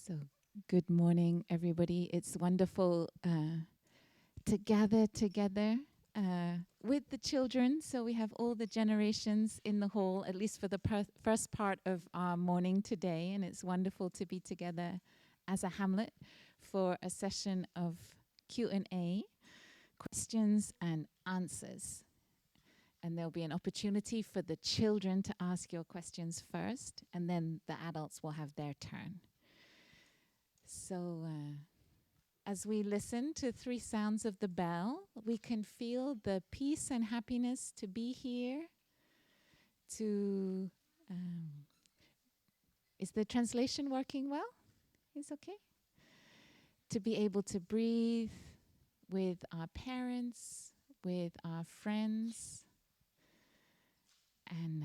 So, good morning, everybody. It's wonderful to gather together with the children. So, we have all the generations in the hall, at least for the first part of our morning today. And it's wonderful to be together as a Hamlet for a session of Q&A, questions and answers. And there'll be an opportunity for the children to ask your questions first, and then the adults will have their turn. So as we listen to three sounds of the bell, we can feel the peace and happiness to be here, to... is the translation working well? It's okay? To be able to breathe with our parents, with our friends, and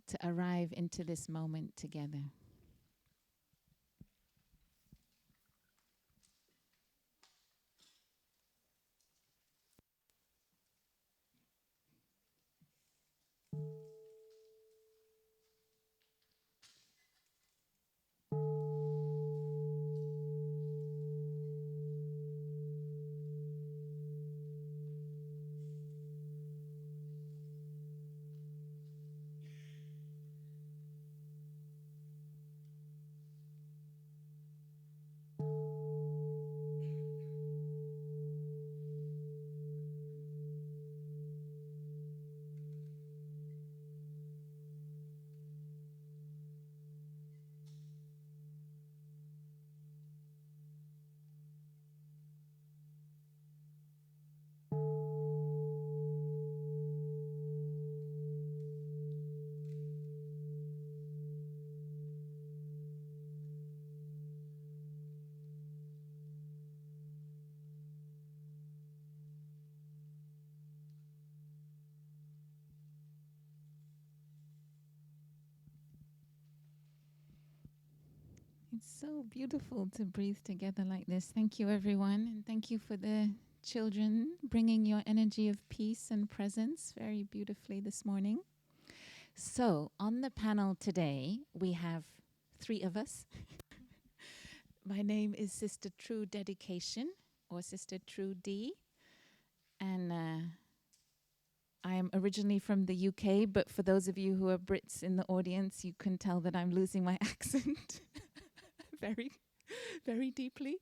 to arrive into this moment together. It's so beautiful to breathe together like this. Thank you, everyone. And thank you for the children bringing your energy of peace and presence very beautifully this morning. So on the panel today, we have three of us. My name is Sister True Dedication, or Sister True D. And I am originally from the UK, but for those of you who are Brits in the audience, you can tell that I'm losing my accent. Very, very deeply.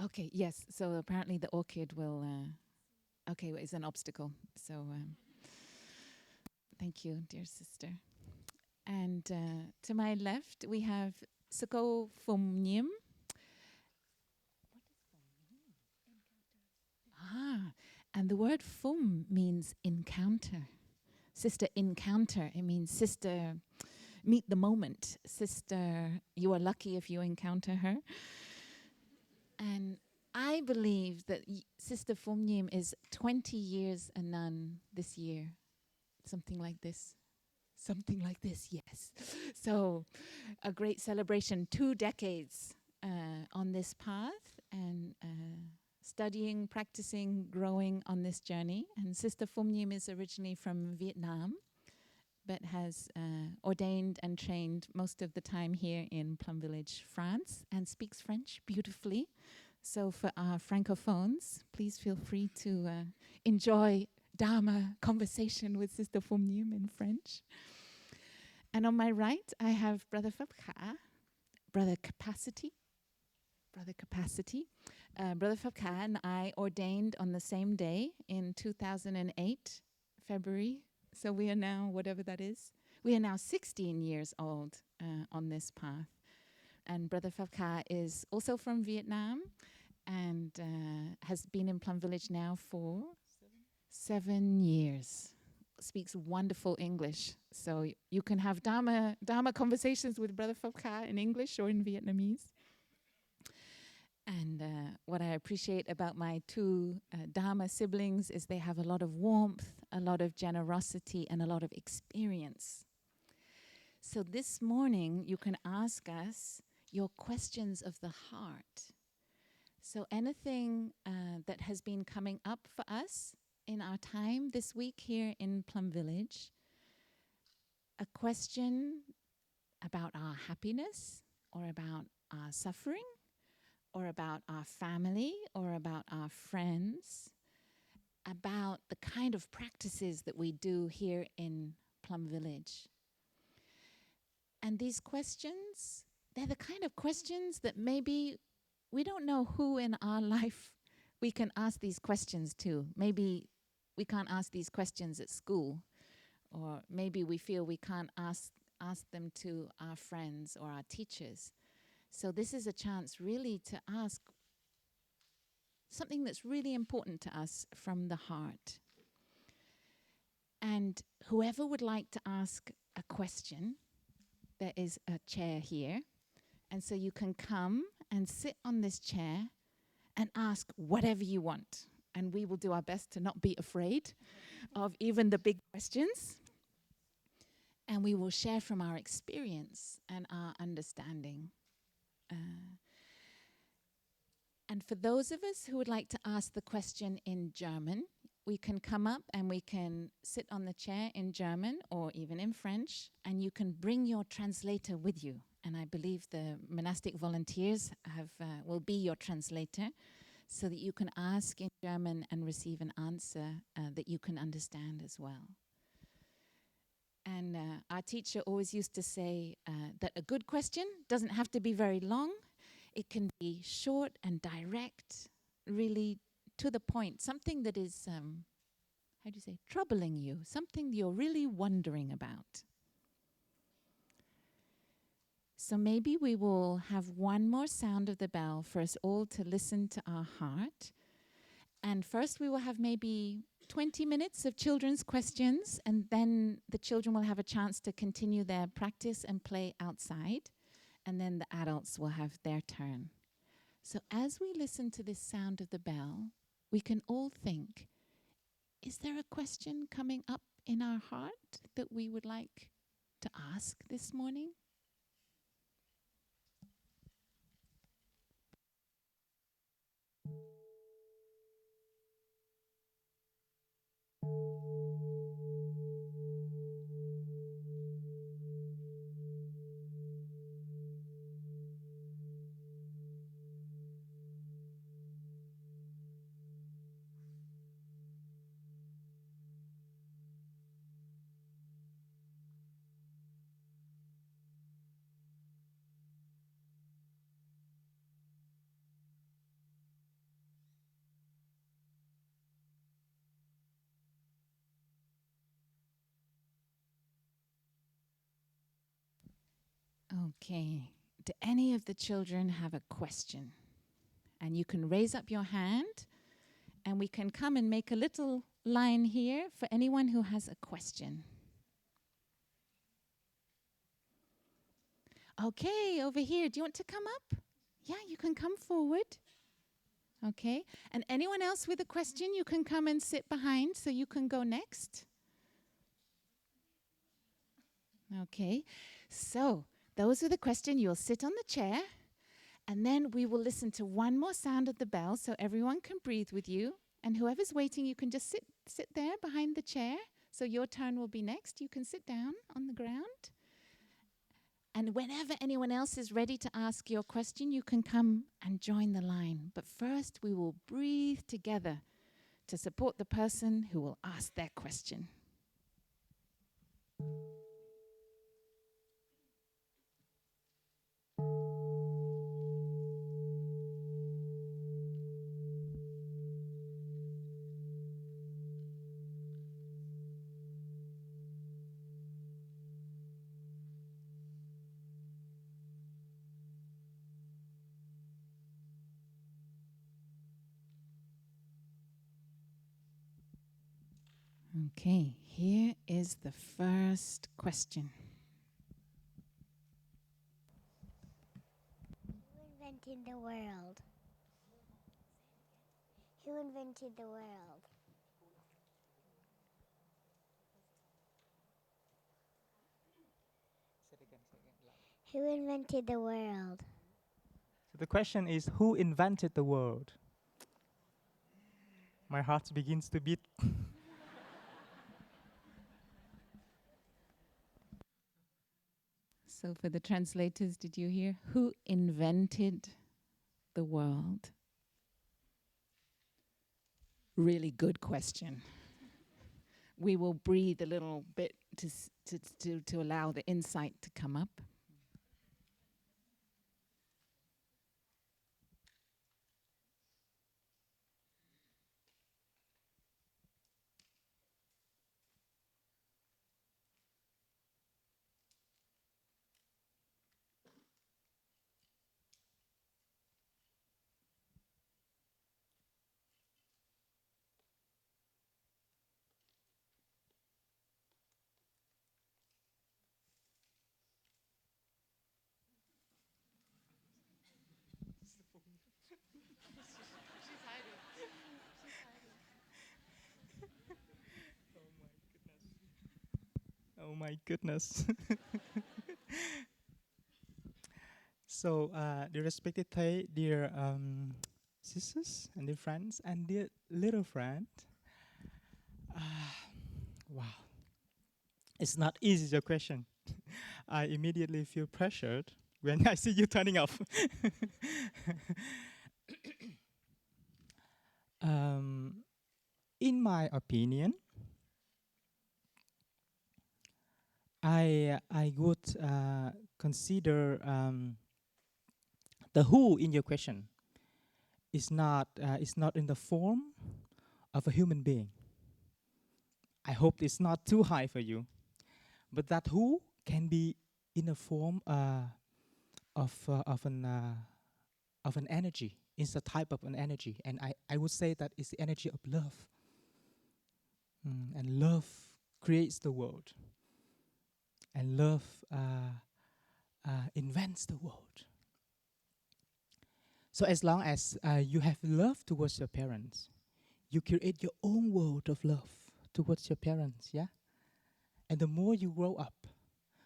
Okay, yes. So apparently the orchid will, okay, well, it's an obstacle. So thank you, dear sister. And to my left, we have Sako Phum. And the word Phum means encounter. Sister encounter, it means sister meet the moment. Sister, you are lucky if you encounter her. And I believe that Sister Phum is 20 years a nun this year. Something like this. Something like this, yes. So a great celebration, 2 decades on this path, and studying, practicing, growing on this journey. And Sister Phum is originally from Vietnam, but has ordained and trained most of the time here in Plum Village, France, and speaks French beautifully. So for our francophones, please feel free to enjoy Dharma conversation with Sister Phum in French. And on my right, I have Brother Phapka, Brother Capacity. Brother Phapka and I ordained on the same day in 2008, February. So we are now, whatever that is, we are now 16 years old on this path. And Brother Phapka is also from Vietnam and has been in Plum Village now for 7 years. Speaks wonderful English. So you can have Dharma conversations with Brother Phapka in English or in Vietnamese. And what I appreciate about my two Dharma siblings is they have a lot of warmth, a lot of generosity, and a lot of experience. So this morning, you can ask us your questions of the heart. So anything that has been coming up for us in our time this week here in Plum Village, a question about our happiness, or about our suffering, or about our family, or about our friends, about the kind of practices that we do here in Plum Village. And these questions, they're the kind of questions that maybe we don't know who in our life we can ask these questions to. Maybe we can't ask these questions at school, or maybe we feel we can't ask them to our friends or our teachers. So this is a chance really to ask something that's really important to us from the heart. And whoever would like to ask a question, there is a chair here. And so you can come and sit on this chair and ask whatever you want. And we will do our best to not be afraid of even the big questions. And we will share from our experience and our understanding. And for those of us who would like to ask the question in German, we can come up and we can sit on the chair in German or even in French, and you can bring your translator with you. And I believe the monastic volunteers will be your translator, so that you can ask in German and receive an answer that you can understand as well. And our teacher always used to say that a good question doesn't have to be very long. It can be short and direct, really to the point, something that is, troubling you, something you're really wondering about. So maybe we will have one more sound of the bell for us all to listen to our heart. And first we will have maybe 20 minutes of children's questions, and then the children will have a chance to continue their practice and play outside, and then the adults will have their turn. So as we listen to this sound of the bell, we can all think, is there a question coming up in our heart that we would like to ask this morning? Okay. Do any of the children have a question? And you can raise up your hand, and we can come and make a little line here for anyone who has a question. Okay, over here. Do you want to come up? Yeah, you can come forward. Okay. And anyone else with a question, you can come and sit behind, so you can go next. Okay. So those are the questions. You'll sit on the chair, and then we will listen to one more sound of the bell so everyone can breathe with you. And whoever's waiting, you can just sit there behind the chair. So your turn will be next. You can sit down on the ground. And whenever anyone else is ready to ask your question, you can come and join the line. But first, we will breathe together to support the person who will ask their question. Okay, here is the first question. Who invented the world? Who invented the world? Who invented the world? So the question is, who invented the world? My heart begins to beat. So for the translators, did you hear? Who invented the world? Really good question. We will breathe a little bit to allow the insight to come up. Oh my goodness. So, dear respected Thầy, dear sisters and dear friends and dear little friend, wow, it's not easy your question. I immediately feel pressured when I see you turning off. In my opinion, I would consider the who in your question is not in the form of a human being. I hope it's not too high for you, but that who can be in a form of an energy. It's a type of an energy, and I would say that it's the energy of love. And love creates the world, and love invents the world. So as long as you have love towards your parents, you create your own world of love towards your parents, yeah? And the more you grow up,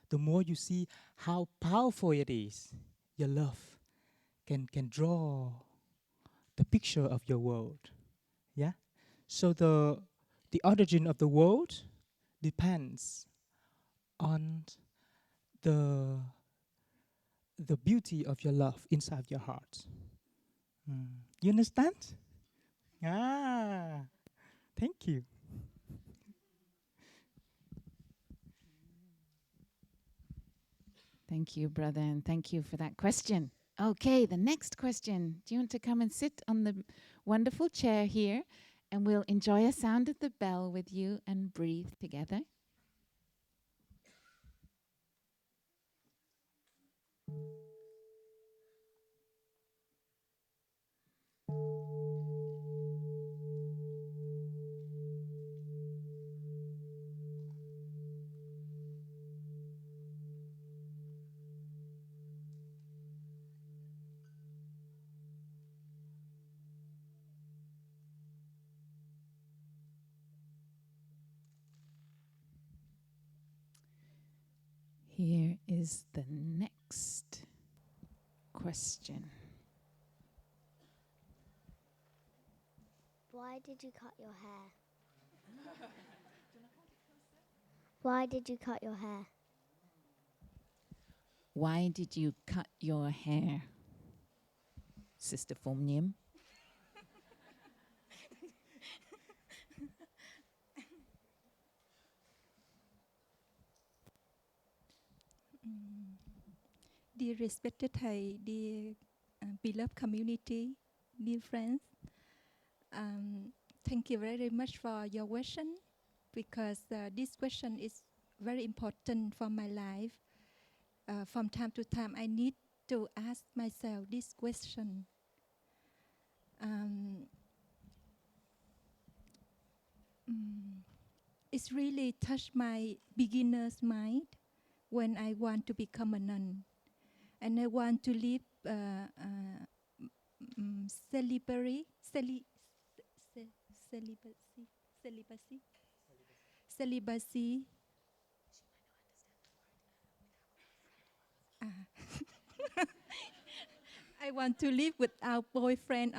the more you see how powerful it is. Your love can draw the picture of your world, yeah? So the origin of the world depends on the beauty of your love inside your heart. You understand? Ah, thank you. Thank you, brother, and thank you for that question. Okay, the next question. Do you want to come and sit on the wonderful chair here, and we'll enjoy a sound of the bell with you and breathe together? Here is the next question. Why did you cut your hair? Why did you cut your hair? Why did you cut your hair, Sister Phom Nhiem? Dear respected Thầy, dear beloved community, dear friends, thank you very much for your question, because this question is very important for my life. From time to time, I need to ask myself this question. It's really touched my beginner's mind when I want to become a nun. And I want to live celibacy. I want to live without boyfriend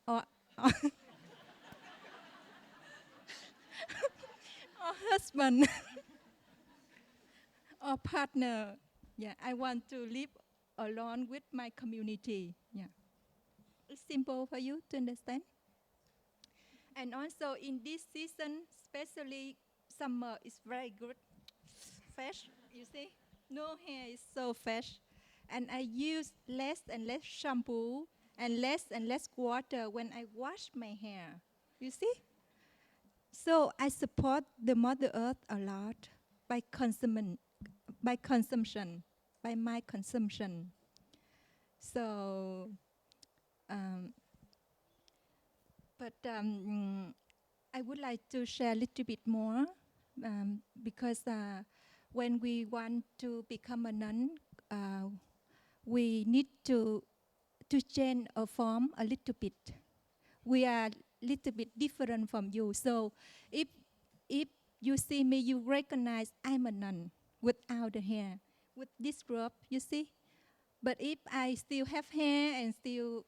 or husband or partner. Yeah, I want to live alone with my community. Yeah, it's simple for you to understand. And also in this season, especially summer, is very good, fresh. You see, no hair is so fresh, and I use less and less shampoo and less water when I wash my hair. You see, so I support the Mother Earth a lot by by consumption, by my consumption. So, um, but I would like to share a little bit more because when we want to become a nun, we need to change our form a little bit. We are a little bit different from you. So if you see me, you recognize I'm a nun without the hair, with this robe, you see. But if I still have hair and still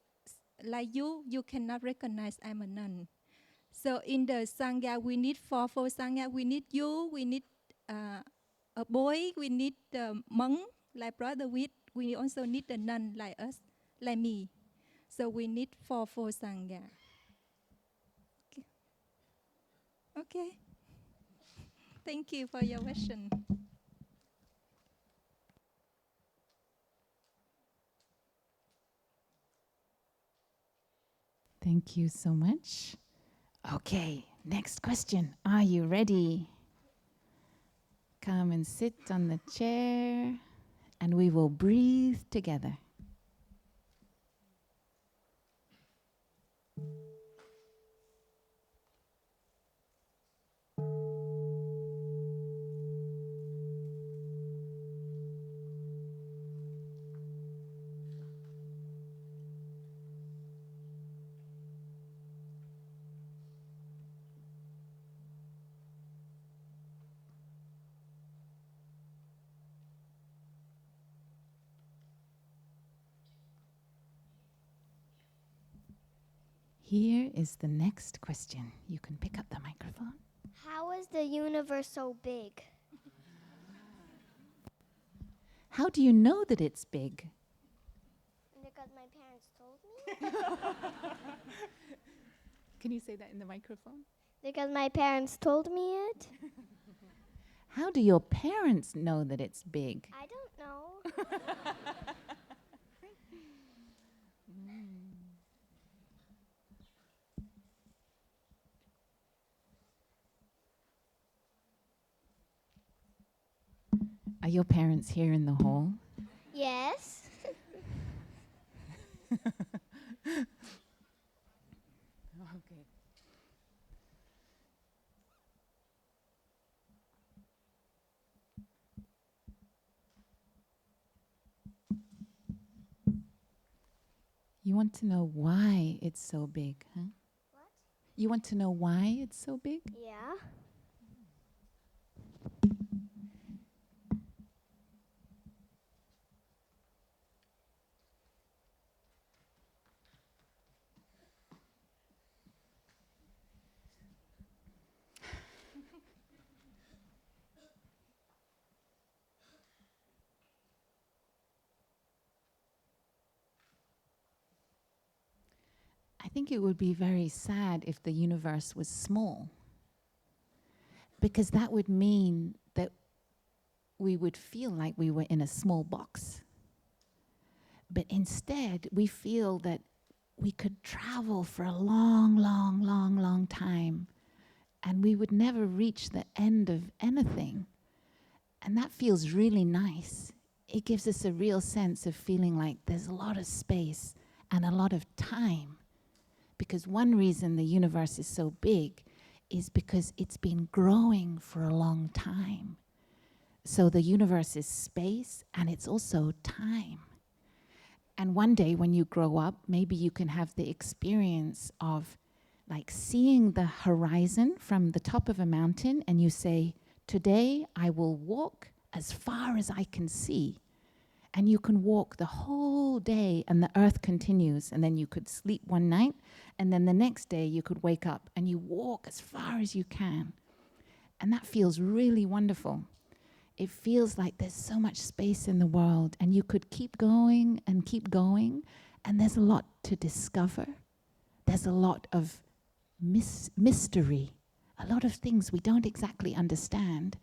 like you cannot recognize I'm a nun. So in the Sangha, we need for Sangha, we need you, we need a boy, we need a monk like Brother Wit, we also need a nun like us, like me. So we need for Sangha. Okay. Okay. Thank you for your question. Thank you so much. Okay, next question. Are you ready? Come and sit on the chair and we will breathe together. Here is the next question. You can pick up the microphone. How is the universe so big? How do you know that it's big? Because my parents told me. Can you say that in the microphone? Because my parents told me it. How do your parents know that it's big? I don't know. Are your parents here in the hall? Yes. Okay. You want to know why it's so big, huh? What? You want to know why it's so big? Yeah. I think it would be very sad if the universe was small, because that would mean that we would feel like we were in a small box. But instead, we feel that we could travel for a long, long, long, long time, and we would never reach the end of anything. And that feels really nice. It gives us a real sense of feeling like there's a lot of space and a lot of time. Because one reason the universe is so big is because it's been growing for a long time. So the universe is space and it's also time. And one day when you grow up, maybe you can have the experience of like seeing the horizon from the top of a mountain, and you say, today I will walk as far as I can see. And you can walk the whole day and the earth continues, and then you could sleep one night, and then the next day you could wake up and you walk as far as you can. And that feels really wonderful. it feels like there's so much space in the world and you could keep going, and there's a lot to discover. There's a lot of mystery, a lot of things we don't exactly understand.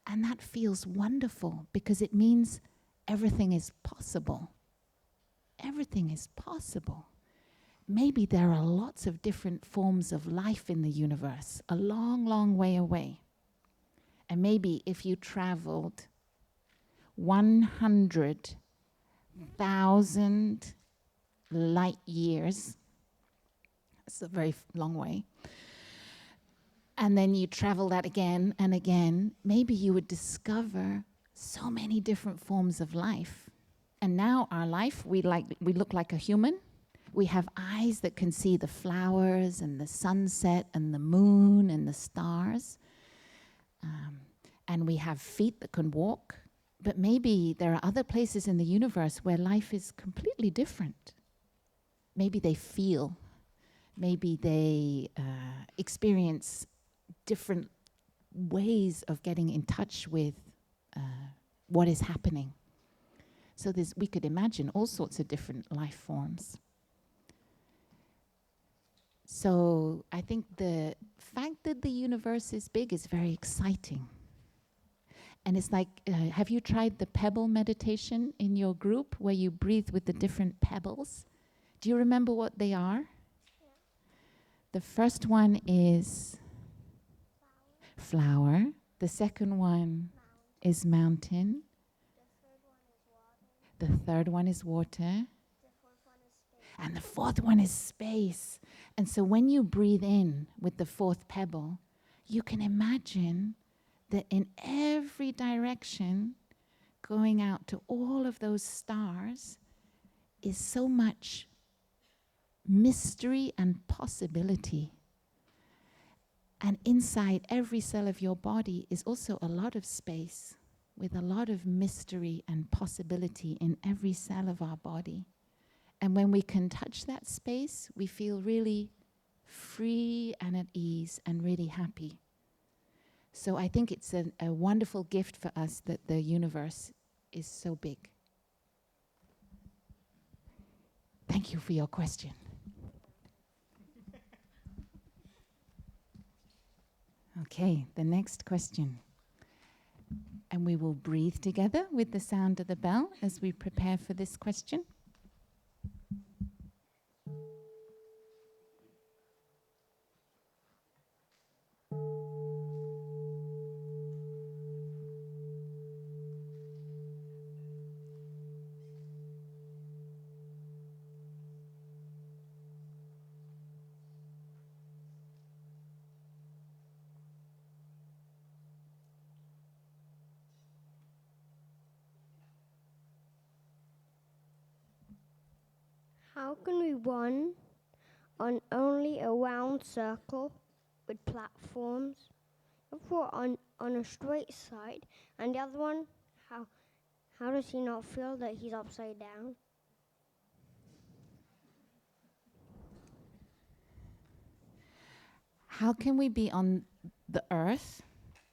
And that feels wonderful because it means everything is possible. Everything is possible. Maybe there are lots of different forms of life in the universe, a long, long way away. And maybe if you traveled 100,000 light years, it's a very long way, and then you travel that again and again, maybe you would discover so many different forms of life. And now our life, we look like a human. We have eyes that can see the flowers and the sunset and the moon and the stars. And we have feet that can walk. But maybe there are other places in the universe where life is completely different. Maybe they feel. Maybe they experience different ways of getting in touch with what is happening. So we could imagine all sorts of different life forms. So I think the fact that the universe is big is very exciting. And it's like, have you tried the pebble meditation in your group where you breathe with the different pebbles? Do you remember what they are? Yeah. The first one is flower. The second one is mountain. The third one is water. The third one is water. The fourth one is space. And the fourth one is space. And so when you breathe in with the fourth pebble, you can imagine that in every direction, going out to all of those stars, is so much mystery and possibility. And inside every cell of your body is also a lot of space with a lot of mystery and possibility in every cell of our body. And when we can touch that space, we feel really free and at ease and really happy. So I think it's a wonderful gift for us that the universe is so big. Thank you for your question. Okay, the next question. And we will breathe together with the sound of the bell as we prepare for this question. How can we run on only a round circle with platforms? If we're on a straight side, and the other one, how does he not feel that he's upside down? How can we be on the earth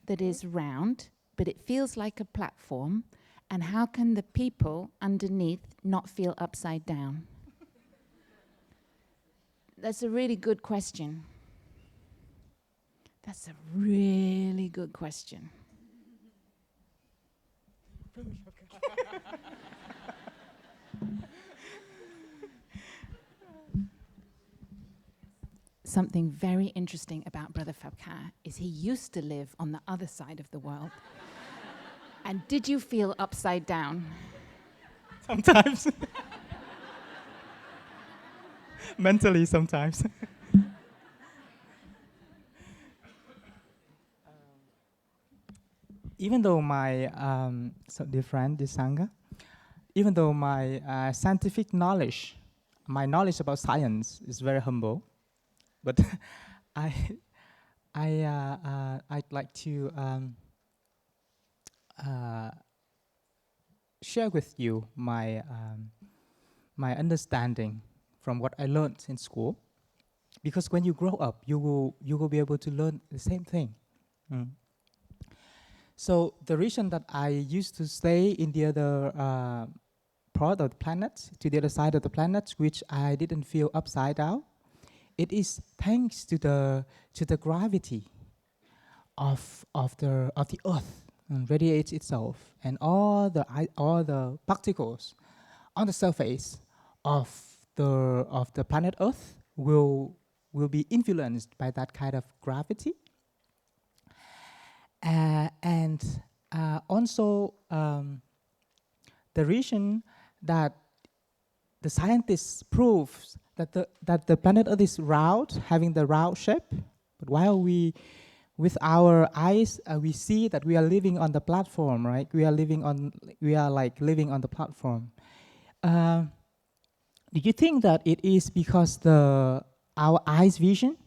that is round, but it feels like a platform? And how can the people underneath not feel upside down? That's a really good question. That's a really good question. Something very interesting about Brother Fabka is he used to live on the other side of the world. And did you feel upside down? Sometimes. Mentally, sometimes. Even though my, so dear friend, dear Sangha, even though my scientific knowledge, my knowledge about science is very humble, but I'd like to share with you my my understanding from what I learned in school, because when you grow up, you will be able to learn the same thing. So the reason that I used to stay in the other part of the planet, to the other side of the planet, which I didn't feel upside down, it is thanks to the gravity of the Earth and radiates itself, and all the particles on the surface of the planet Earth will be influenced by that kind of gravity. And also the reason that the scientists proves that the planet Earth is round, having the round shape, but while we with our eyes we see that we are living on the platform, right? We are like living on the platform. Do you think that it is because our eyes vision,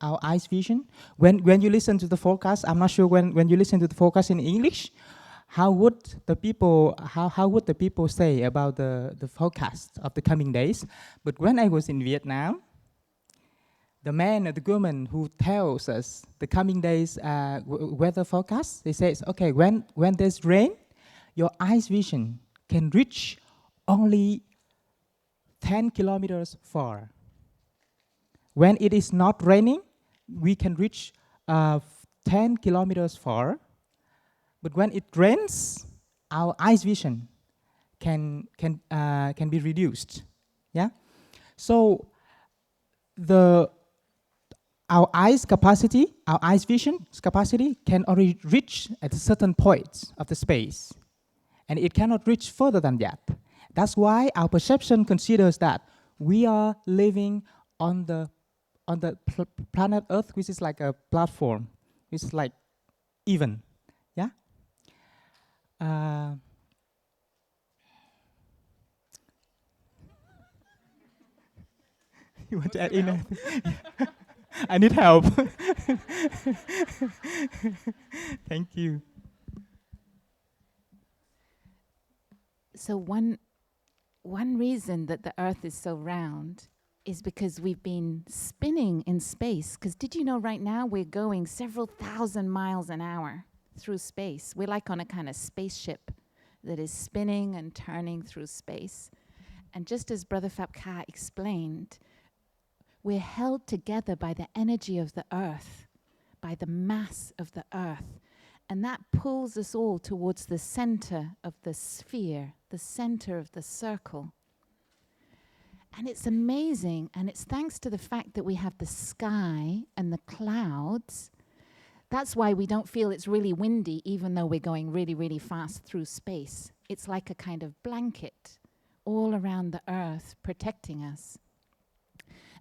our eyes vision? When you listen to the forecast, I'm not sure when you listen to the forecast in English, how would the people say about the forecast of the coming days? But when I was in Vietnam, the man or the woman who tells us the coming days weather forecast, they say, okay, when there's rain, your eyes vision can reach only 10 kilometers far. When it is not raining, we can reach 10 kilometers far. But when it rains, our eyes vision can be reduced. Yeah. So our eyes vision capacity can only reach at a certain point of the space, and it cannot reach further than that. That's why our perception considers that we are living on the planet Earth, which is like a platform, which is like even. Yeah. You want to add in anything? I need help. Thank you. So one reason that the Earth is so round is because we've been spinning in space. Because did you know right now we're going several thousand miles an hour through space? We're like on a kind of spaceship that is spinning and turning through space. And just as Brother Phap Ka explained, we're held together by the energy of the Earth, by the mass of the Earth. And that pulls us all towards the center of the sphere, the center of the circle. And it's amazing, and it's thanks to the fact that we have the sky and the clouds. That's why we don't feel it's really windy, even though we're going really, really fast through space. It's like a kind of blanket all around the Earth, protecting us.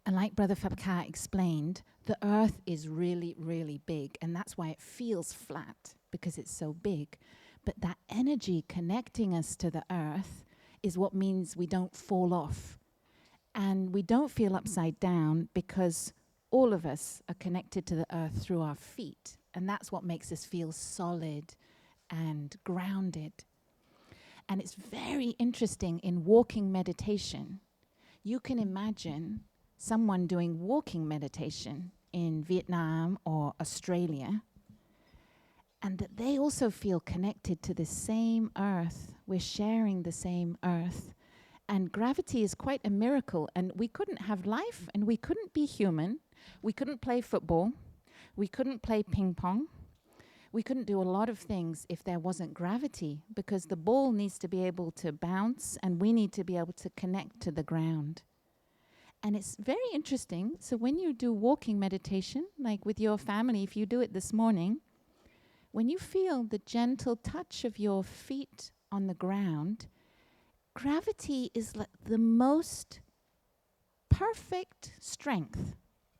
And like Brother Phap Ka explained, the Earth is really, really big, and that's why it feels flat, because it's so big. But that energy connecting us to the Earth is what means we don't fall off. And we don't feel upside down because all of us are connected to the Earth through our feet. And that's what makes us feel solid and grounded. And it's very interesting in walking meditation. You can imagine someone doing walking meditation in Vietnam or Australia, and that they also feel connected to the same Earth. We're sharing the same Earth. And gravity is quite a miracle. And we couldn't have life, and we couldn't be human. We couldn't play football. We couldn't play ping pong. We couldn't do a lot of things if there wasn't gravity, because the ball needs to be able to bounce, and we need to be able to connect to the ground. And it's very interesting. So when you do walking meditation, like with your family, if you do it this morning, when you feel the gentle touch of your feet on the ground, gravity is like the most perfect strength.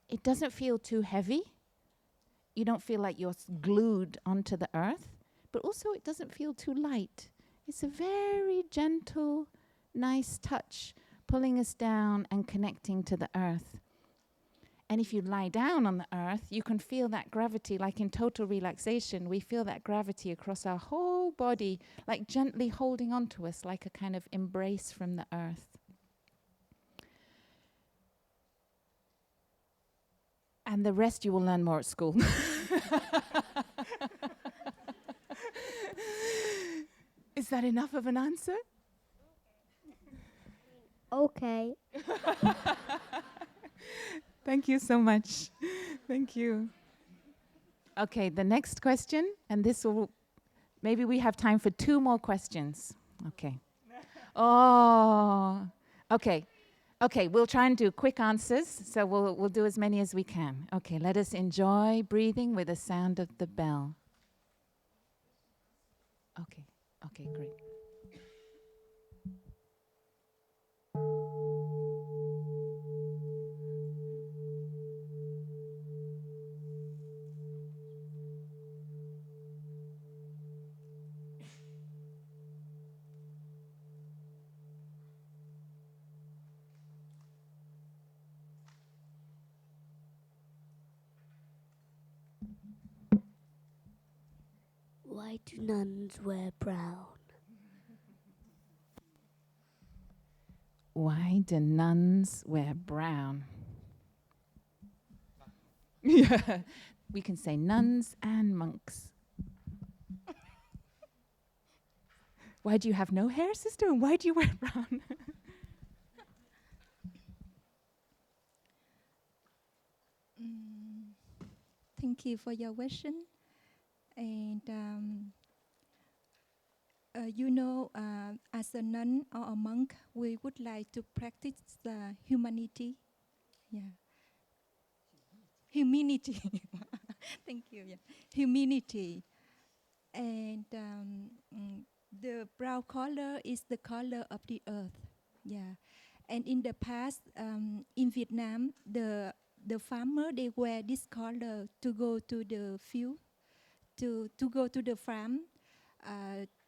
It doesn't feel too heavy. You don't feel like you're glued onto the earth, but also it doesn't feel too light. It's a very gentle, nice touch, pulling us down and connecting to the earth. And if you lie down on the earth, you can feel that gravity, like in total relaxation. We feel that gravity across our whole body, like gently holding on to us, like a kind of embrace from the earth. And the rest you will learn more at school. Is that enough of an answer? Okay. Thank you so much. Thank you. Okay, the next question, and this will, maybe we have time for 2 more questions. Okay. Oh, okay. Okay, we'll try and do quick answers, so we'll do as many as we can. Okay, let us enjoy breathing with the sound of the bell. Okay, okay, great. Why do nuns wear brown? Why do nuns wear brown? Yeah, we can say nuns and monks. Why do you have no hair, sister? And why do you wear brown? Thank you for your question. And as a nun or a monk, we would like to practice humanity. Yeah. Humanity. Thank you. Yeah. Humanity. And the brown color is the color of the earth. Yeah. And in the past, in Vietnam, the farmer, they wear this color to go to the field, to go to the farm,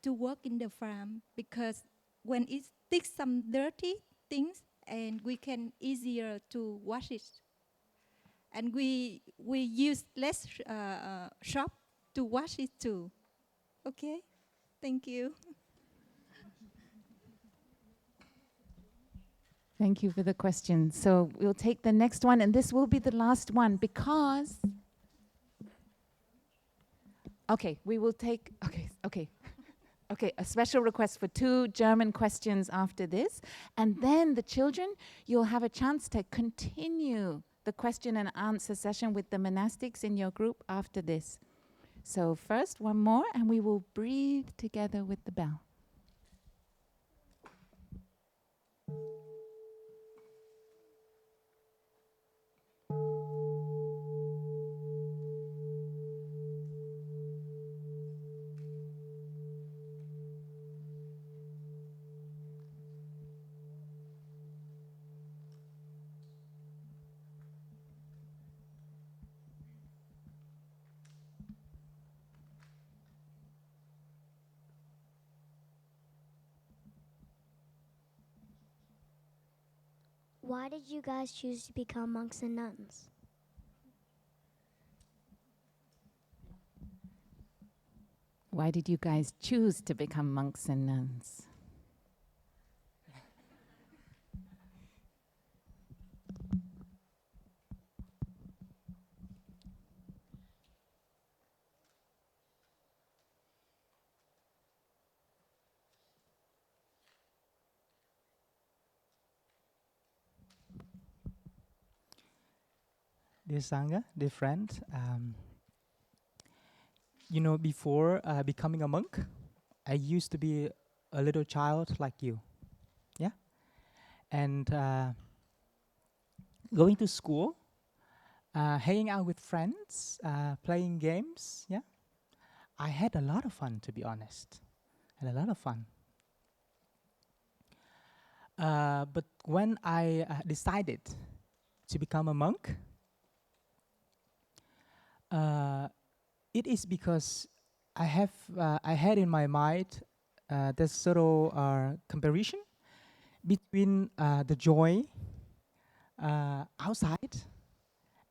to work in the farm, because when it takes some dirty things, and we can easier to wash it, and we use less soap to wash it too. Okay, thank you. Thank you for the question. So we'll take the next one, and this will be the last one because. Okay, we will take. Okay, a special request for 2 German questions after this. And then the children, you'll have a chance to continue the question and answer session with the monastics in your group after this. So first, one more, and we will breathe together with the bell. Why did you guys choose to become monks and nuns? Why did you guys choose to become monks and nuns? Dear Sangha, dear friend, before becoming a monk, I used to be a little child like you, yeah? And going to school, hanging out with friends, playing games, yeah? I had a lot of fun, to be honest. Had a lot of fun. But when I decided to become a monk, it is because I had in my mind this sort of comparison between the joy outside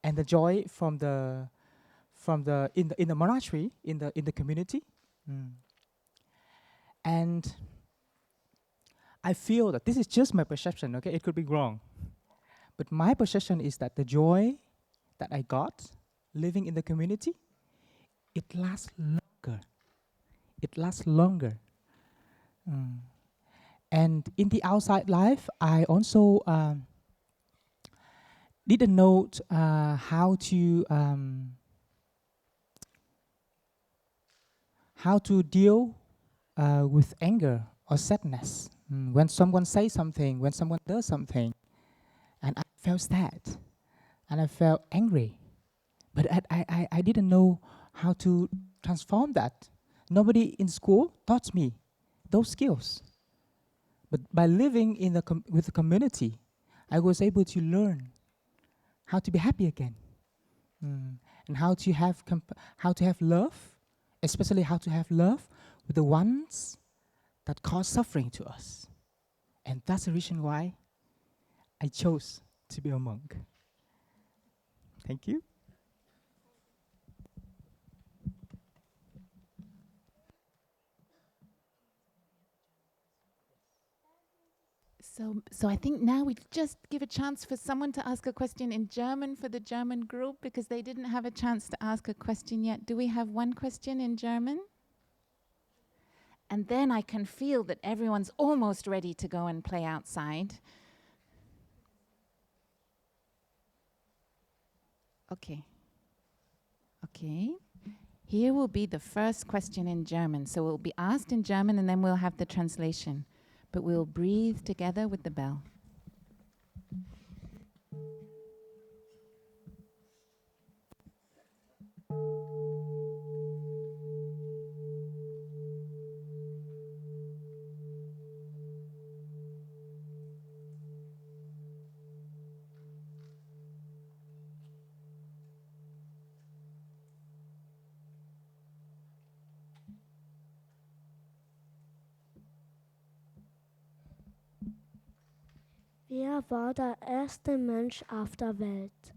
and the joy from the in the monastery, in the community. And I feel that this is just my perception, okay? It could be wrong. But my perception is that the joy that I got living in the community, it lasts longer. It lasts longer Mm. And in the outside life, I also didn't know how to deal with anger or sadness. When someone says something, when someone does something, and I felt sad, and I felt angry, but I didn't know how to transform that. Nobody in school taught me those skills. But by living in with the community, I was able to learn how to be happy again, and how to have love, especially how to have love with the ones that cause suffering to us. And that's the reason why I chose to be a monk. Thank you. So I think now we just give a chance for someone to ask a question in German for the German group, because they didn't have a chance to ask a question yet. Do we have one question in German? And then I can feel that everyone's almost ready to go and play outside. Okay. Okay. Here will be the first question in German. So it will be asked in German and then we'll have the translation. But we'll breathe together with the bell. Wer war der erste Mensch auf der Welt?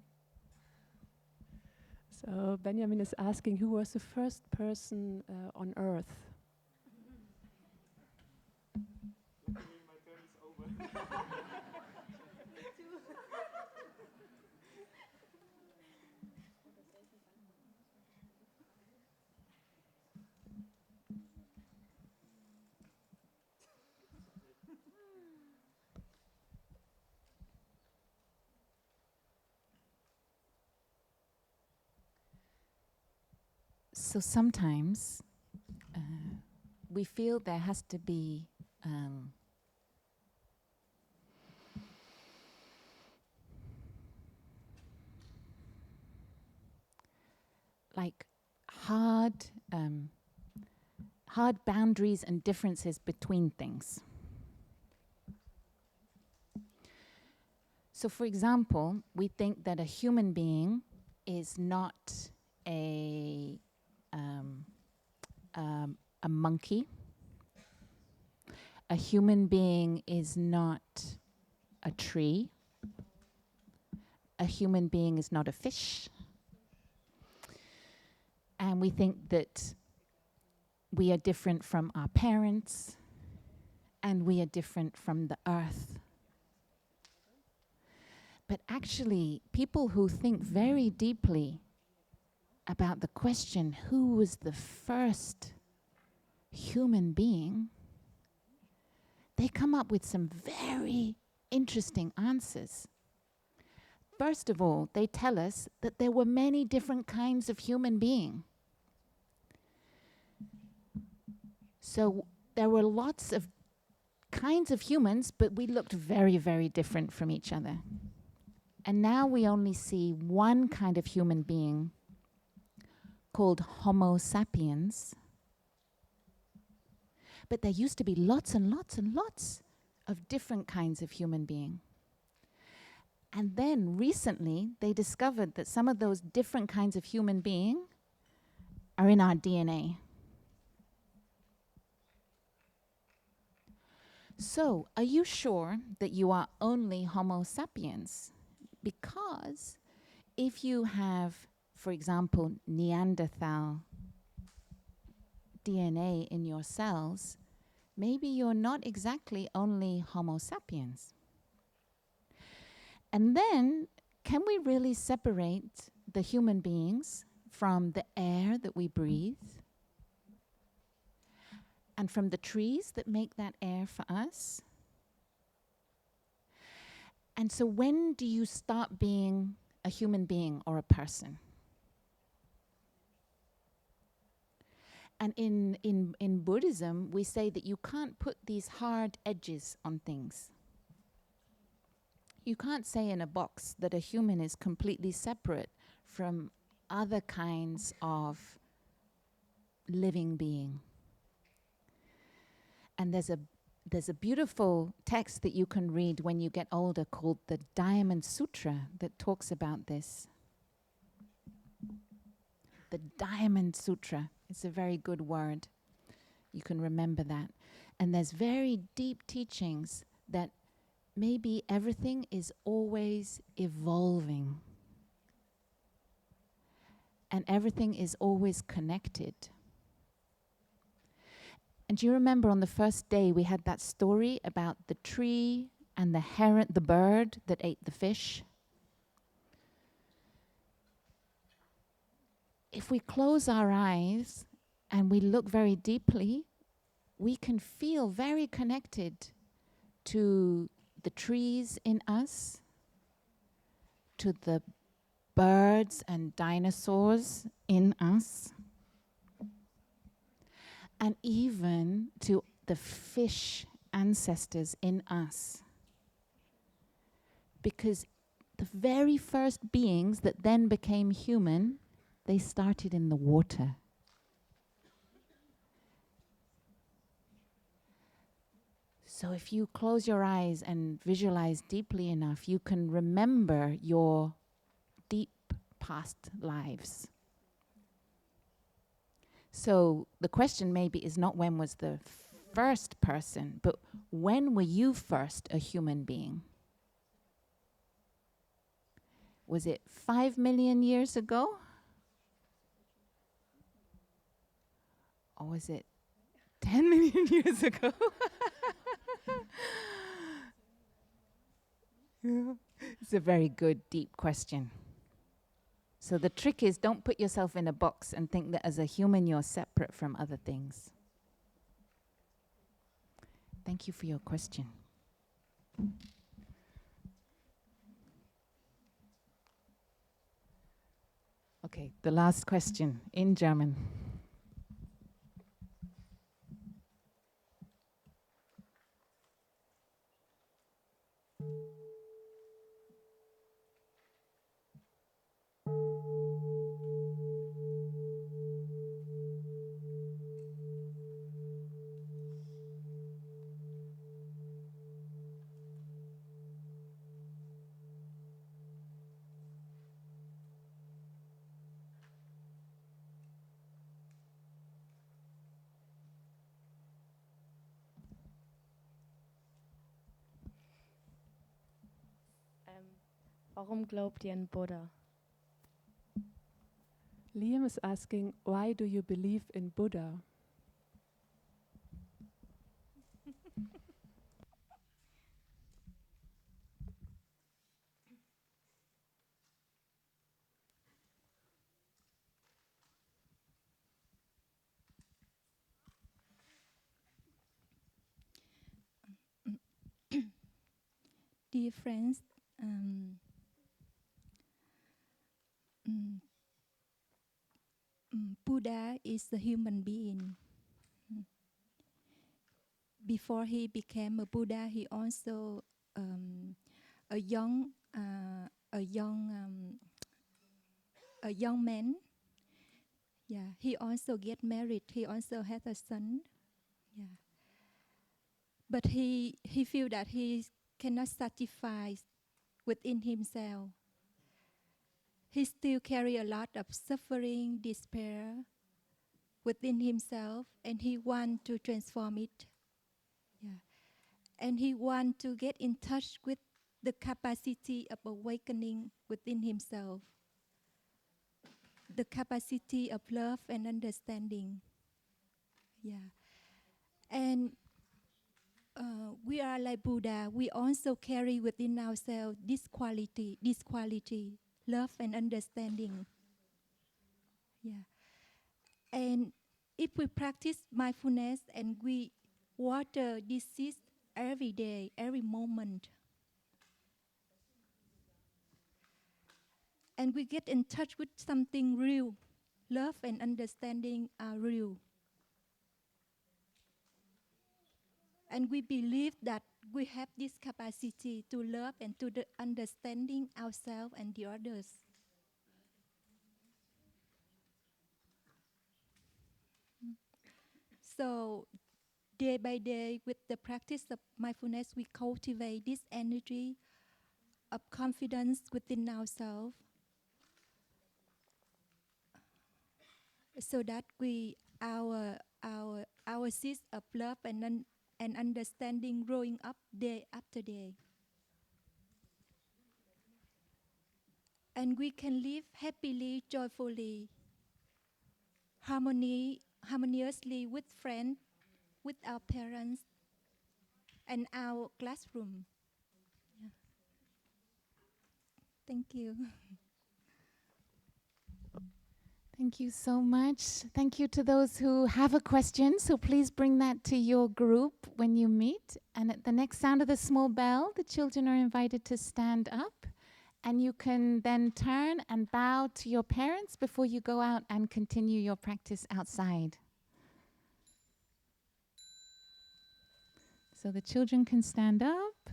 So Benjamin is asking who was the first person on earth? So sometimes we feel there has to be like hard boundaries and differences between things. So for example, we think that a human being is not a monkey. A human being is not a tree. A human being is not a fish. And we think that we are different from our parents, and we are different from the earth. But actually, people who think very deeply about the question, who was the first human being, they come up with some very interesting answers. First of all, they tell us that there were many different kinds of human being. So there were lots of kinds of humans, but we looked very, very different from each other. And now we only see one kind of human being called Homo sapiens. But there used to be lots and lots and lots of different kinds of human being. And then recently, they discovered that some of those different kinds of human being are in our DNA. So, are you sure that you are only Homo sapiens? Because if you have, for example, Neanderthal DNA in your cells, maybe you're not exactly only Homo sapiens. And then, can we really separate the human beings from the air that we breathe? and from the trees that make that air for us. And so when do you start being a human being or a person? And in Buddhism, we say that you can't put these hard edges on things. You can't say in a box that a human is completely separate from other kinds of living being. And there's a beautiful text that you can read when you get older called the Diamond Sutra that talks about this. The Diamond Sutra. It's a very good word. You can remember that. And there's very deep teachings that maybe everything is always evolving. And everything is always connected. And do you remember on the first day we had that story about the tree and the heron, the bird that ate the fish? If we close our eyes and we look very deeply, we can feel very connected to the trees in us, to the birds and dinosaurs in us, and even to the fish ancestors in us. Because the very first beings that then became human, they started in the water. So if you close your eyes and visualize deeply enough, you can remember your deep past lives. So the question maybe is not when was the first person, but when were you first a human being? Was it 5 million years ago? Or was it 10 million years ago? Yeah. It's a very good, deep question. So the trick is don't put yourself in a box and think that as a human you're separate from other things. Thank you for your question. Okay, the last question in German. Warum glaubt ihr an Buddha? Liam is asking, why do you believe in Buddha? Dear friends, um, mm, Buddha is a human being. Before he became a Buddha, he also a young a young a young man. Yeah, he also get married. He also had a son. Yeah, but he feel that he cannot satisfy within himself. He still carry a lot of suffering, despair within himself, and he want to transform it. Yeah, and he want to get in touch with the capacity of awakening within himself, the capacity of love and understanding. Yeah, and we are like Buddha. We also carry within ourselves this quality, love and understanding. Yeah, and if we practice mindfulness and we water this seed every day, every moment, and we get in touch with something real, love and understanding are real. And we believe that we have this capacity to love and to understanding ourselves and the others. So day by day, with the practice of mindfulness, we cultivate this energy of confidence within ourselves, so that our seeds of love and understanding growing up day after day. And we can live happily, joyfully, harmoniously with friends, with our parents, and our classroom. Yeah. Thank you. Thank you so much. Thank you to those who have a question. So please bring that to your group when you meet. And at the next sound of the small bell, the children are invited to stand up. And you can then turn and bow to your parents before you go out and continue your practice outside. So the children can stand up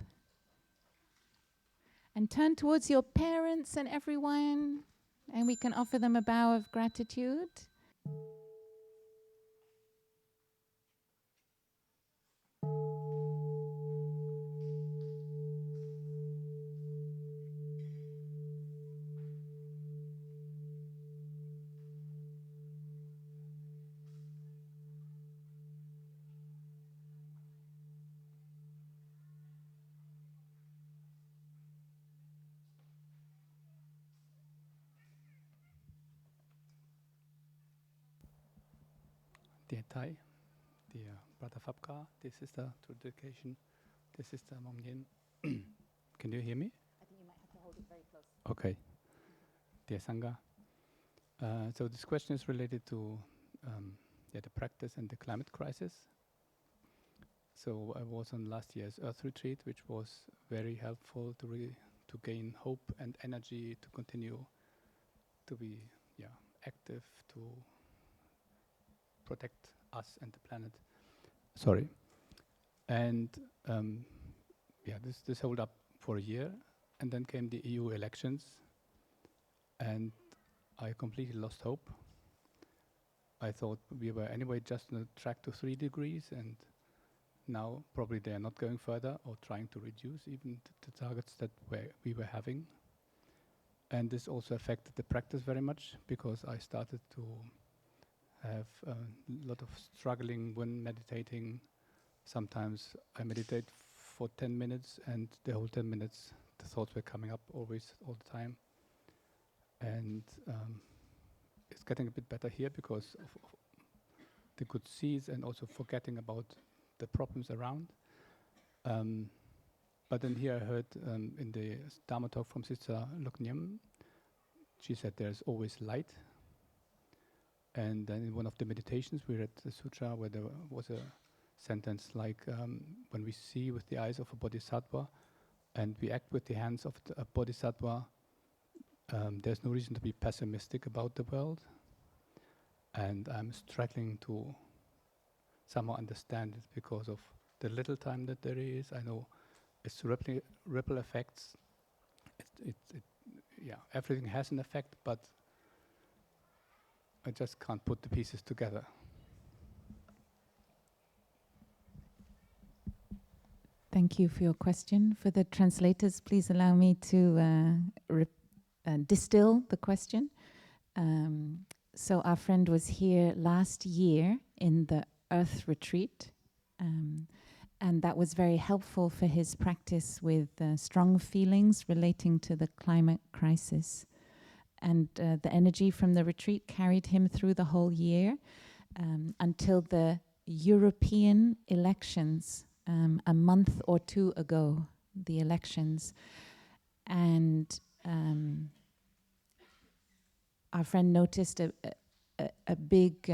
and turn towards your parents and everyone. And we can offer them a bow of gratitude. Dear Thai, dear Brother Fabka, dear Sister Trudication, dear Sister Mong Yin. Can you hear me? I think you might have to hold it very close. Okay. Dear Sangha. So this question is related to the practice and the climate crisis. So I was on last year's Earth Retreat, which was very helpful to gain hope and energy to continue to be active, to protect us and the planet. Sorry. And this held up for a year, and then came the EU elections, and I completely lost hope. I thought we were anyway just on a track to 3 degrees, and now probably they are not going further or trying to reduce even the targets that we were having. And this also affected the practice very much, because I started to have a lot of struggling when meditating. Sometimes I meditate for 10 minutes, and the whole 10 minutes the thoughts were coming up always, all the time. And it's getting a bit better here because of the good seeds, and also forgetting about the problems around. But then here I heard in the Dharma talk from Sister Loknyam, she said there's always light. And then in one of the meditations we read the sutra where there was a sentence like, when we see with the eyes of a bodhisattva and we act with the hands of a bodhisattva, there's no reason to be pessimistic about the world. And I'm struggling to somehow understand it because of the little time that there is. I know it's ripple effects. Everything has an effect, but I just can't put the pieces together. Thank you for your question. For the translators, please allow me to distill the question. So our friend was here last year in the Earth Retreat, and that was very helpful for his practice with strong feelings relating to the climate crisis. And the energy from the retreat carried him through the whole year until the European elections a month or two ago, the elections. And our friend noticed a big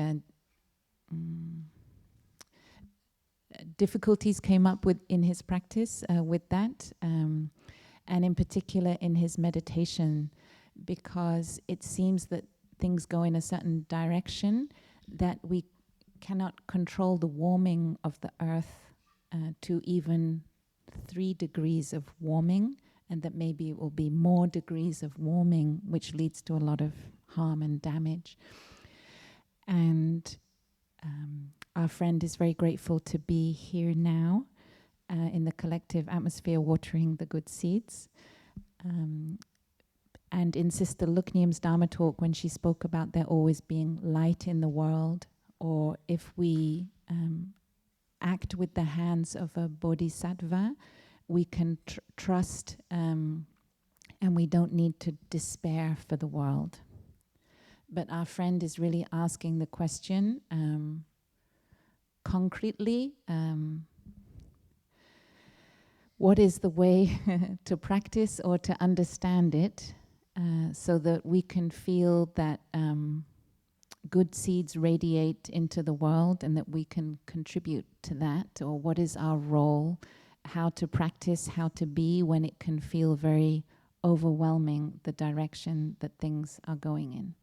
difficulties came up with in his practice with that, and in particular in his meditation, because it seems that things go in a certain direction that we cannot control the warming of the earth to even 3 degrees of warming, and that maybe it will be more degrees of warming, which leads to a lot of harm and damage. And our friend is very grateful to be here now in the collective atmosphere, watering the good seeds. And in Sister Luknium's Dharma talk, when she spoke about there always being light in the world, or if we act with the hands of a bodhisattva, we can trust and we don't need to despair for the world. But our friend is really asking the question concretely, what is the way to practice or to understand it so that we can feel that good seeds radiate into the world and that we can contribute to that? Or what is our role, how to practice, how to be when it can feel very overwhelming, the direction that things are going in?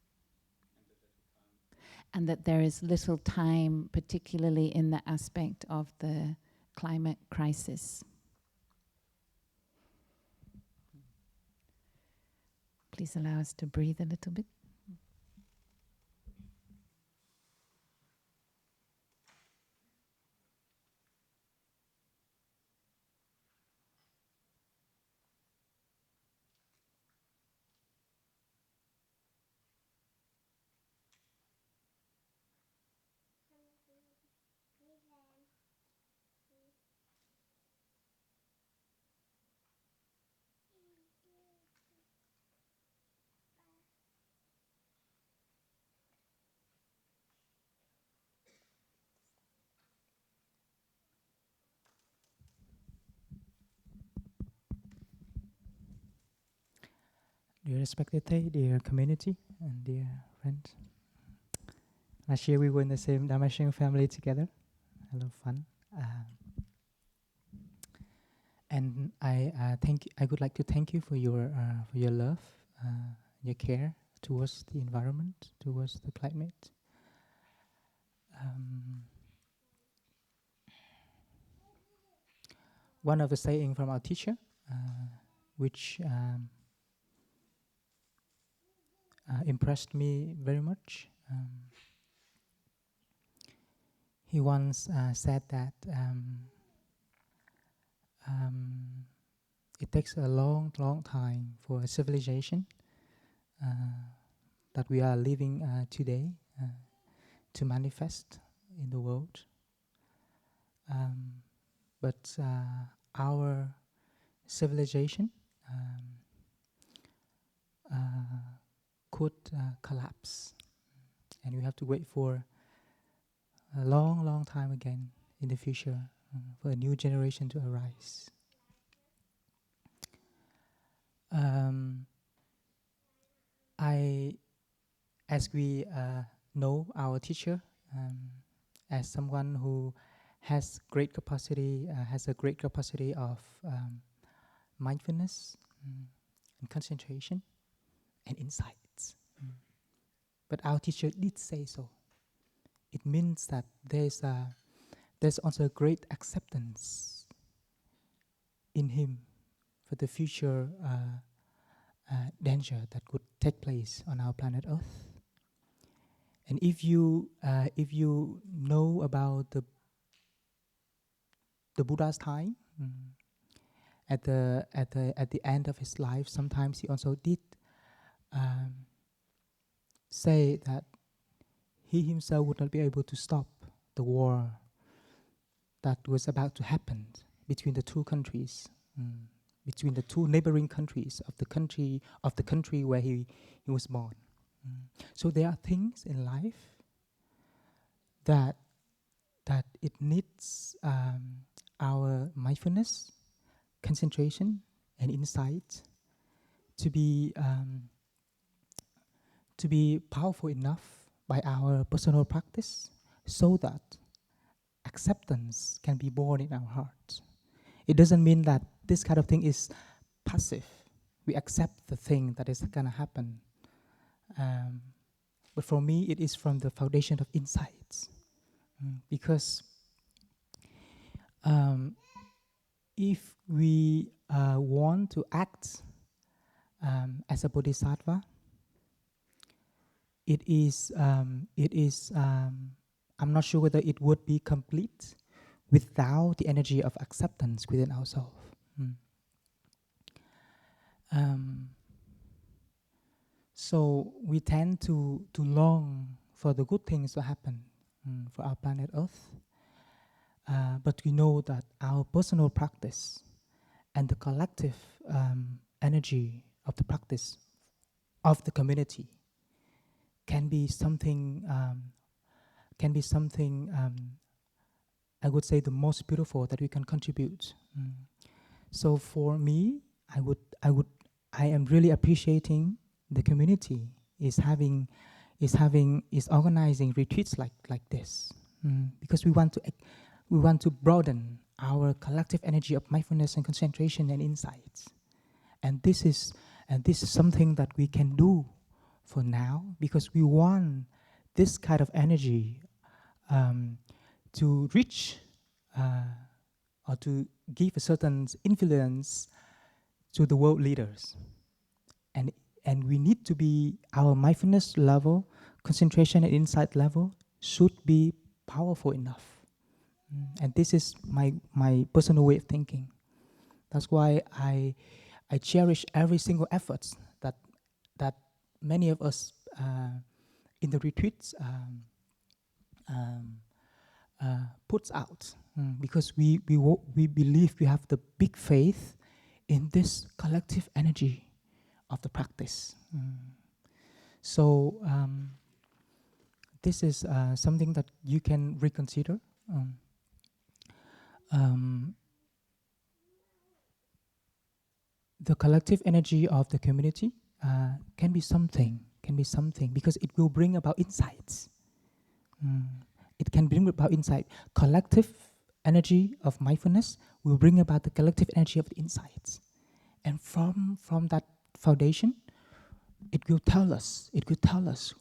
And that there is little time, particularly in the aspect of the climate crisis. Please allow us to breathe a little bit. Dear respected Thay, dear community, and dear friends. Last year we were in the same Dharma sharing family together. A lot of fun. And I would like to thank you for your love, your care towards the environment, towards the climate. One of the saying from our teacher, which impressed me very much. He once said that it takes a long, long time for a civilization that we are living today to manifest in the world. But our civilization could collapse, and we have to wait for a long, long time again in the future for a new generation to arise. As we know our teacher, as someone who has a great capacity of mindfulness and concentration and insights. But our teacher did say so. It means that there's also a great acceptance in him for the future danger that could take place on our planet Earth. And if you know about the Buddha's time, at the end of his life, sometimes he also did say that he himself would not be able to stop the war that was about to happen between the two countries, between the two neighboring countries of the country where he was born. So there are things in life that it needs our mindfulness, concentration, and insight to be powerful enough by our personal practice so that acceptance can be born in our hearts. It doesn't mean that this kind of thing is passive. We accept the thing that is going to happen. But for me, it is from the foundation of insights. Because if we want to act as a bodhisattva, I'm not sure whether it would be complete without the energy of acceptance within ourselves. So we tend to long for the good things to happen for our planet Earth. But we know that our personal practice and the collective energy of the practice of the community can be something, I would say, the most beautiful that we can contribute. So for me, I am really appreciating the community is organizing retreats like this, because we want to broaden our collective energy of mindfulness and concentration and insights, and this is something that we can do for now, because we want this kind of energy to reach or to give a certain influence to the world leaders, and we need to be, our mindfulness level, concentration and insight level should be powerful enough. And this is my personal way of thinking. That's why I cherish every single effort that many of us in the retreats puts out, because we believe we have the big faith in this collective energy of the practice. So this is something that you can reconsider. The collective energy of the community can be something, because it will bring about insights. It can bring about insight. Collective energy of mindfulness will bring about the collective energy of the insights. And from that foundation, it will tell us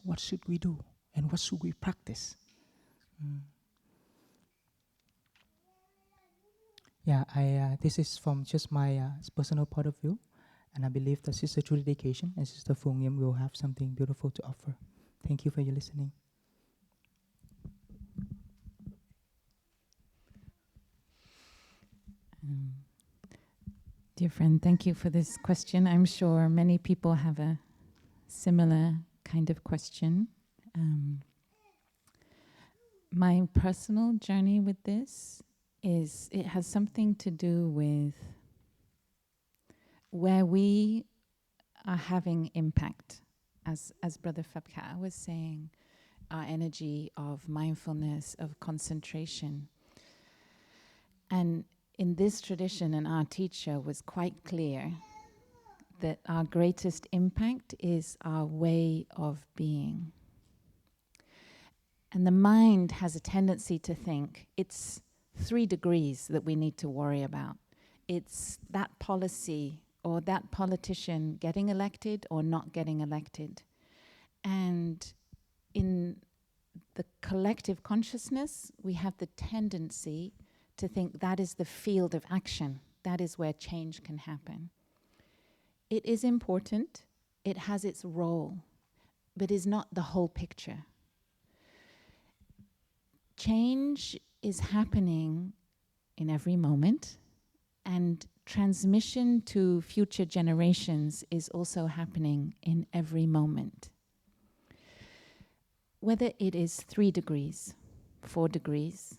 what should we do and what should we practice. Yeah, this is from just my personal point of view, and I believe that Sister True Dedication and Sister Phung Yim will have something beautiful to offer. Thank you for your listening. Dear friend, thank you for this question. I'm sure many people have a similar kind of question. My personal journey with this is, it has something to do with where we are having impact. As Brother Phapka was saying, our energy of mindfulness, of concentration. And in this tradition, and our teacher was quite clear that our greatest impact is our way of being. And the mind has a tendency to think it's 3 degrees that we need to worry about. It's that policy or that politician getting elected or not getting elected. And in the collective consciousness, we have the tendency to think that is the field of action. That is where change can happen. It is important, it has its role, but is not the whole picture. Change is happening in every moment, and transmission to future generations is also happening in every moment. Whether it is 3 degrees, 4 degrees,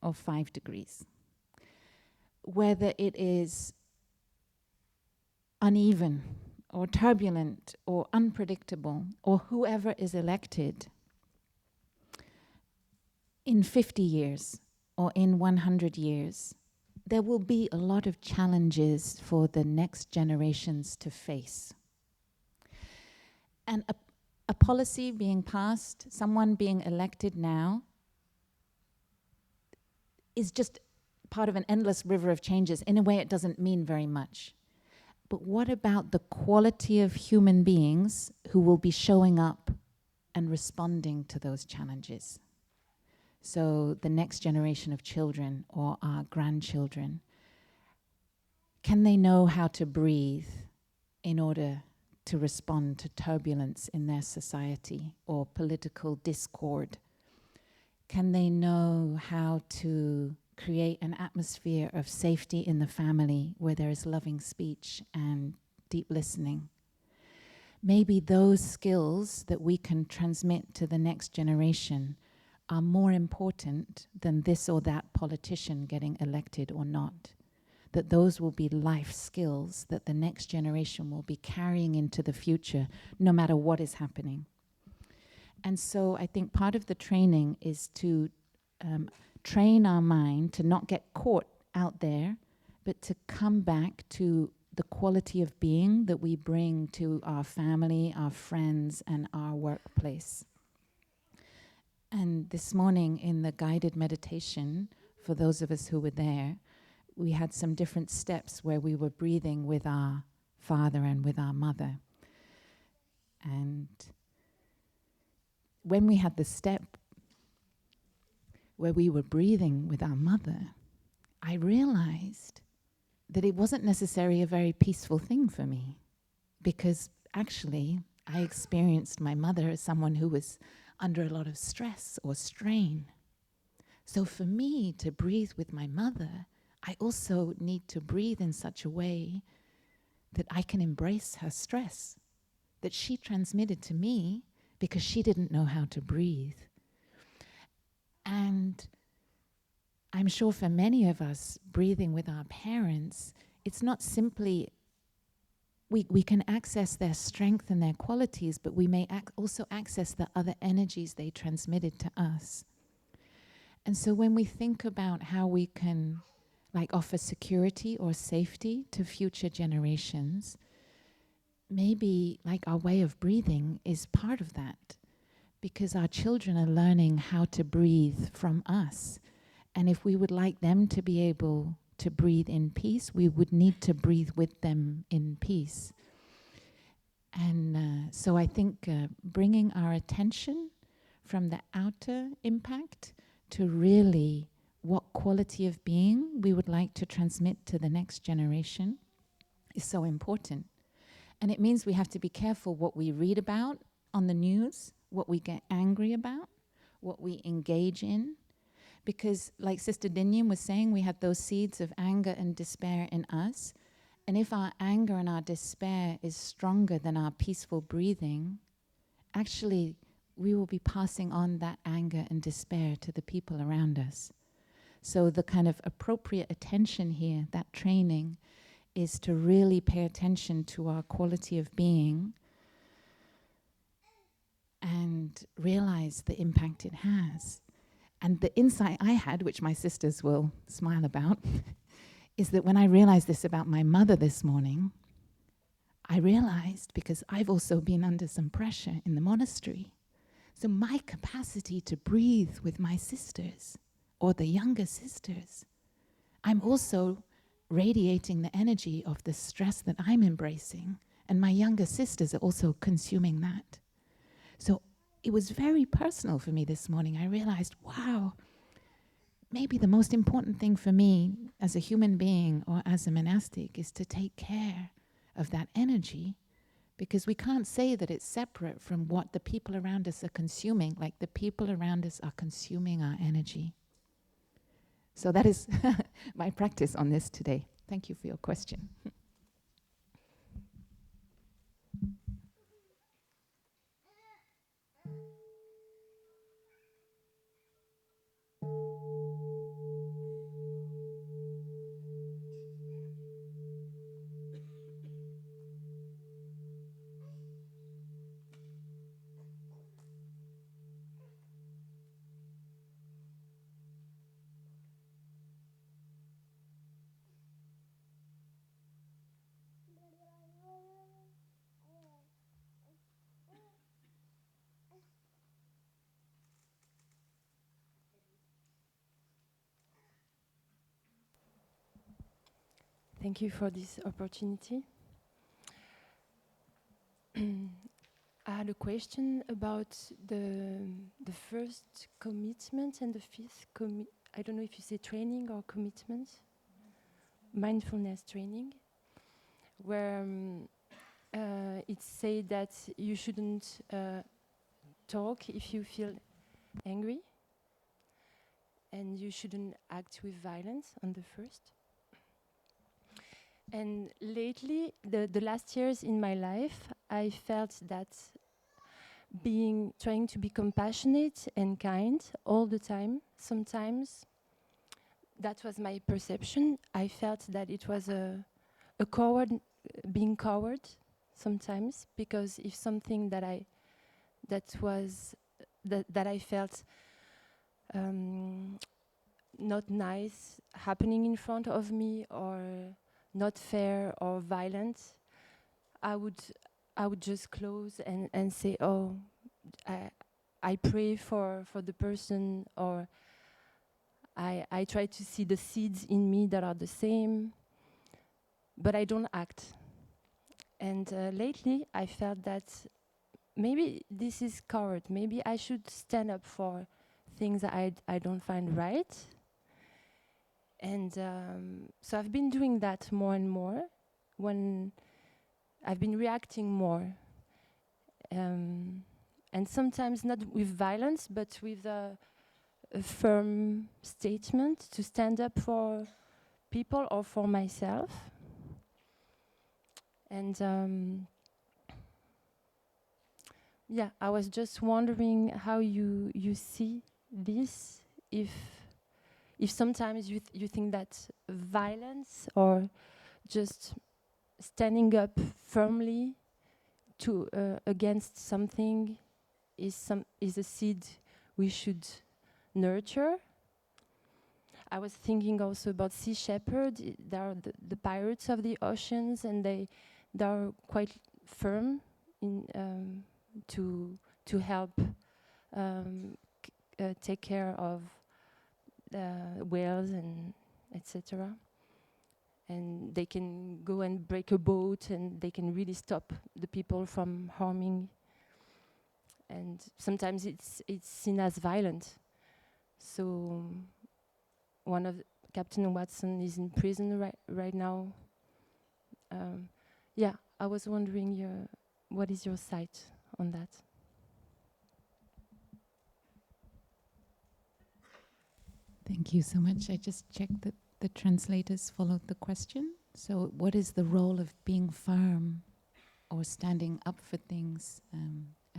or 5 degrees. Whether it is uneven, or turbulent, or unpredictable, or whoever is elected in 50 years, or in 100 years, there will be a lot of challenges for the next generations to face. And a policy being passed, someone being elected now, is just part of an endless river of changes. In a way, it doesn't mean very much. But what about the quality of human beings who will be showing up and responding to those challenges? So the next generation of children or our grandchildren, can they know how to breathe in order to respond to turbulence in their society or political discord? Can they know how to create an atmosphere of safety in the family where there is loving speech and deep listening? Maybe those skills that we can transmit to the next generation are more important than this or that politician getting elected or not. That those will be life skills that the next generation will be carrying into the future, no matter what is happening. And so I think part of the training is to train our mind to not get caught out there, but to come back to the quality of being that we bring to our family, our friends, and our workplace. And this morning in the guided meditation, for those of us who were there, we had some different steps where we were breathing with our father and with our mother. And when we had the step where we were breathing with our mother, I realized that it wasn't necessarily a very peaceful thing for me, because actually I experienced my mother as someone who was under a lot of stress or strain. So for me to breathe with my mother, I also need to breathe in such a way that I can embrace her stress that she transmitted to me because she didn't know how to breathe. And I'm sure for many of us, breathing with our parents, it's not simply, we can access their strength and their qualities, but we may also access the other energies they transmitted to us. And so when we think about how we can offer security or safety to future generations, maybe our way of breathing is part of that, because our children are learning how to breathe from us. And if we would like them to be able to breathe in peace, we would need to breathe with them in peace. And so I think bringing our attention from the outer impact to really what quality of being we would like to transmit to the next generation is so important. And it means we have to be careful what we read about on the news, what we get angry about, what we engage in. Because like Sister Dinyan was saying, we had those seeds of anger and despair in us. And if our anger and our despair is stronger than our peaceful breathing, actually we will be passing on that anger and despair to the people around us. So the kind of appropriate attention here, that training, is to really pay attention to our quality of being and realize the impact it has. And the insight I had, which my sisters will smile about, is that when I realized this about my mother this morning, I realized, because I've also been under some pressure in the monastery, so my capacity to breathe with my sisters, or the younger sisters, I'm also radiating the energy of the stress that I'm embracing, and my younger sisters are also consuming that. So it was very personal for me this morning. I realized, wow, maybe the most important thing for me as a human being or as a monastic is to take care of that energy, because we can't say that it's separate from what the people around us are consuming, like the people around us are consuming our energy. So that is my practice on this today. Thank you for your question. Thank you for this opportunity. I had a question about the first commitment and the fifth I don't know if you say training or commitment, mindfulness training, where it said that you shouldn't talk if you feel angry, and you shouldn't act with violence on the first. And lately, the last years in my life, I felt that trying to be compassionate and kind all the time, sometimes, that was my perception. I felt that it was a coward, being coward sometimes, because if something that I felt not nice happening in front of me, or not fair or violent, I would just close and say, oh, I pray for the person, or I try to see the seeds in me that are the same, but I don't act. And lately I felt that maybe this is coward. Maybe I should stand up for things that I don't find right. And so I've been doing that more and more, when I've been reacting more. And sometimes not with violence, but with a firm statement to stand up for people or for myself. And yeah, I was just wondering how you see this, if sometimes you think that violence or just standing up firmly to against something is a seed we should nurture. I was thinking also about sea shepherds. They are the pirates of the oceans, and they are quite firm in to help take care of whales and etc. And they can go and break a boat, and they can really stop the people from harming. And sometimes it's seen as violent. So one of Captain Watson is in prison right now. Yeah, I was wondering, what is your sight on that? Thank you so much. I just checked that the translators followed the question. So what is the role of being firm or standing up for things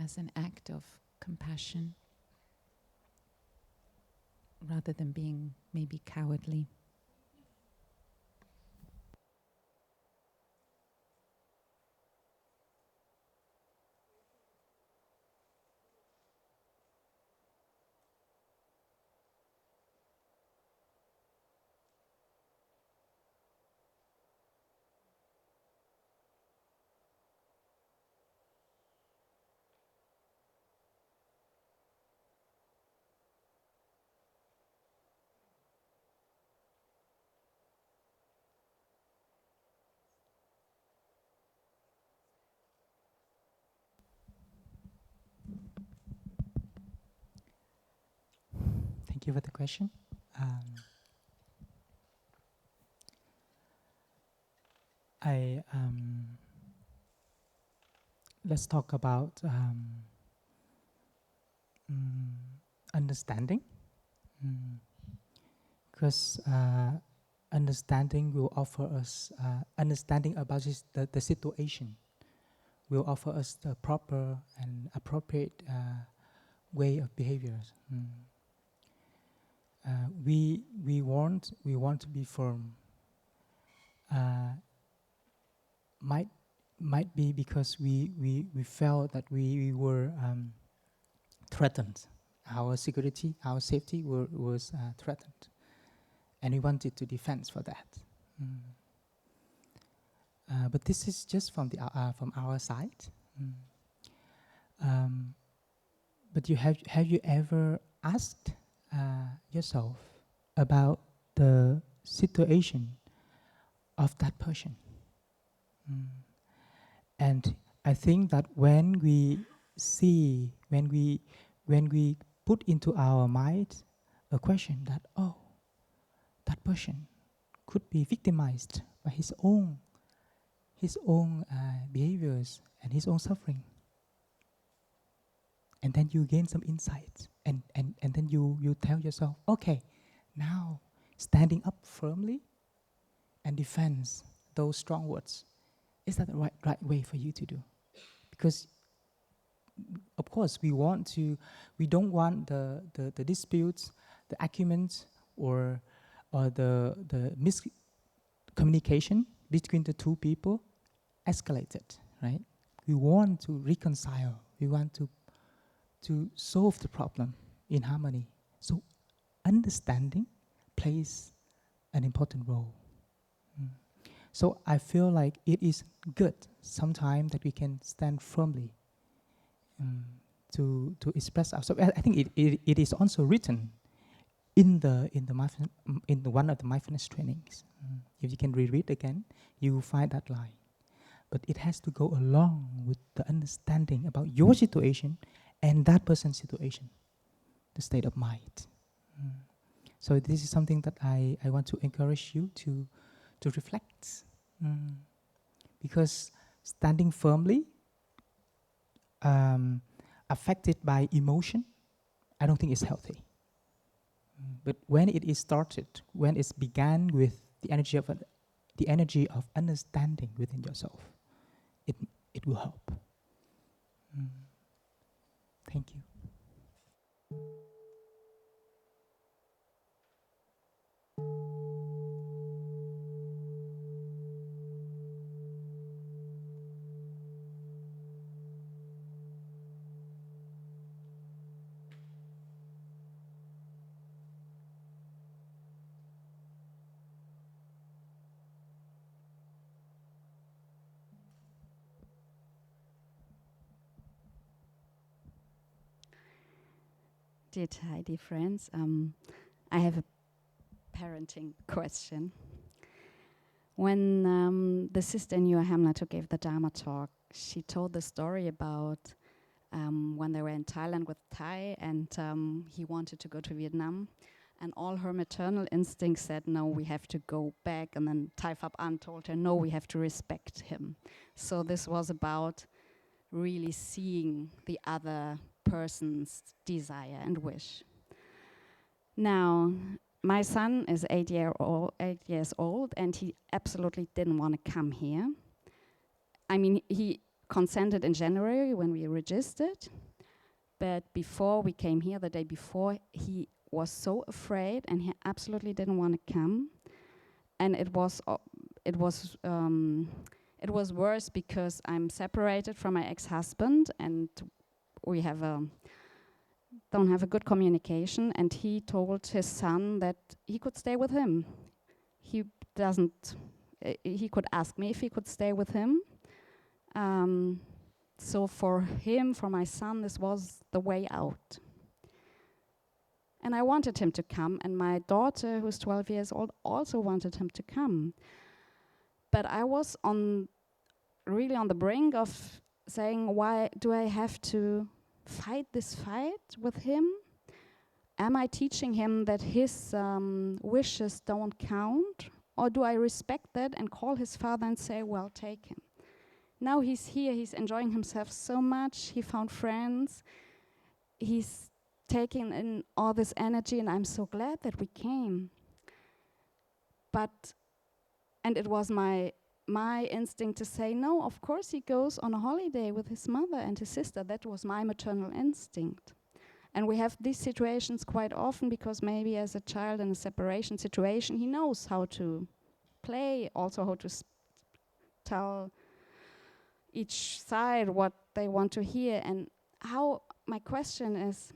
as an act of compassion, rather than being maybe cowardly? Thank you for the question. Let's talk about understanding, because understanding will offer us understanding about the situation will offer us the proper and appropriate way of behavior. We want to be firm. Might be because we felt that we were threatened. Our security, our safety was threatened, and we wanted to defend for that. But this is just from our side. But have you ever asked yourself about the situation of that person. And I think that when we see, when we put into our mind a question that, oh, that person could be victimized by his own behaviors and his own suffering. And then you gain some insights, and then you tell yourself, okay, now standing up firmly and defend those strong words, is that the right way for you to do? Because of course we don't want the disputes, the arguments, or the miscommunication between the two people escalated, right? We want to reconcile. We want to solve the problem in harmony. So understanding plays an important role. So I feel like it is good sometimes that we can stand firmly to express ourselves. I think it is also written in one of the mindfulness trainings. If you can reread again, you will find that line. But it has to go along with the understanding about your situation and that person's situation, the state of mind. So this is something that I want to encourage you to reflect. Because standing firmly, affected by emotion, I don't think it's healthy. But when it is started, when it's began with the energy of understanding within yourself, it will help. Thank you. Dear Thai, dear friends, I have a parenting question. When the sister in Lower Hamlet who gave the Dharma talk, she told the story about when they were in Thailand with Thai and he wanted to go to Vietnam, and all her maternal instincts said, no, we have to go back, and then Thai Phap An told her, no, we have to respect him. So this was about really seeing the other person's desire and wish. Now, my son is 8 years old, and he absolutely didn't want to come here. I mean, he consented in January when we registered, but before we came here, the day before, he was so afraid, and he absolutely didn't want to come. And it was worse because I'm separated from my ex-husband, and we don't have a good communication. And he told his son that he could stay with him. He could ask me if he could stay with him. So for him, for my son, this was the way out. And I wanted him to come, and my daughter, who's 12 years old, also wanted him to come. But I was really on the brink of saying, why do I have to fight this fight with him? Am I teaching him that his wishes don't count? Or do I respect that and call his father and say, well, take him? Now he's here, he's enjoying himself so much, he found friends, he's taking in all this energy, and I'm so glad that we came. And it was my instinct to say, no, of course he goes on a holiday with his mother and his sister. That was my maternal instinct. And we have these situations quite often because maybe as a child in a separation situation, he knows how to play, also how to tell each side what they want to hear. And my question is,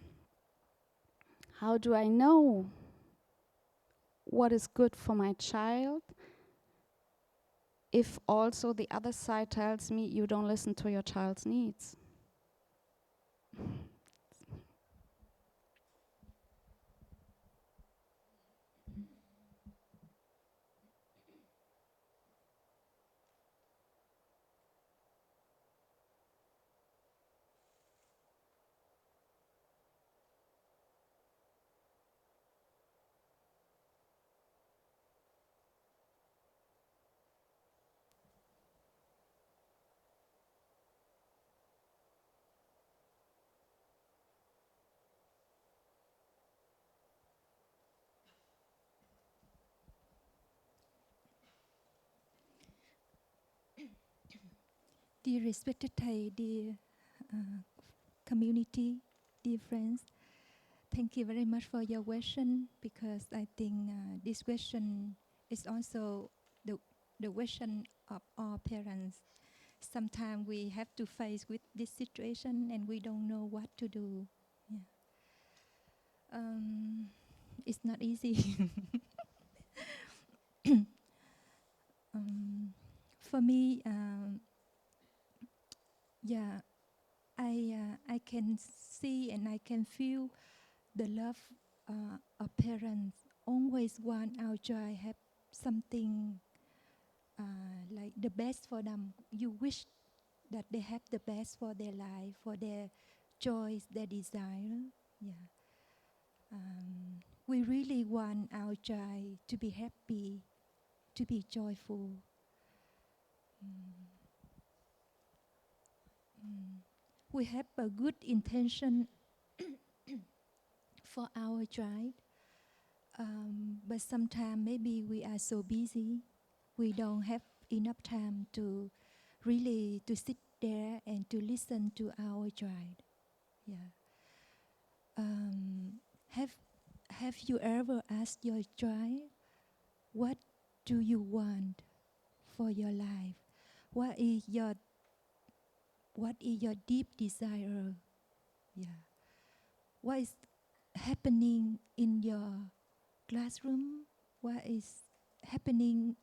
how do I know what is good for my child if also the other side tells me you don't listen to your child's needs? Dear respected Thầy, dear community, dear friends, thank you very much for your question, because I think this question is also the question of our parents. Sometimes we have to face with this situation and we don't know what to do. Yeah. It's not easy. For me, yeah, I can see and I can feel the love of parents. Always want our child have something like the best for them. You wish that they have the best for their life, for their joys, their desire. Yeah. We really want our child to be happy, to be joyful. We have a good intention for our child, but sometimes maybe we are so busy, we don't have enough time to really to sit there and to listen to our child. Yeah. Have you ever asked your child, what do you want for your life? What is your deep desire? Yeah. What is happening in your classroom? What is happening?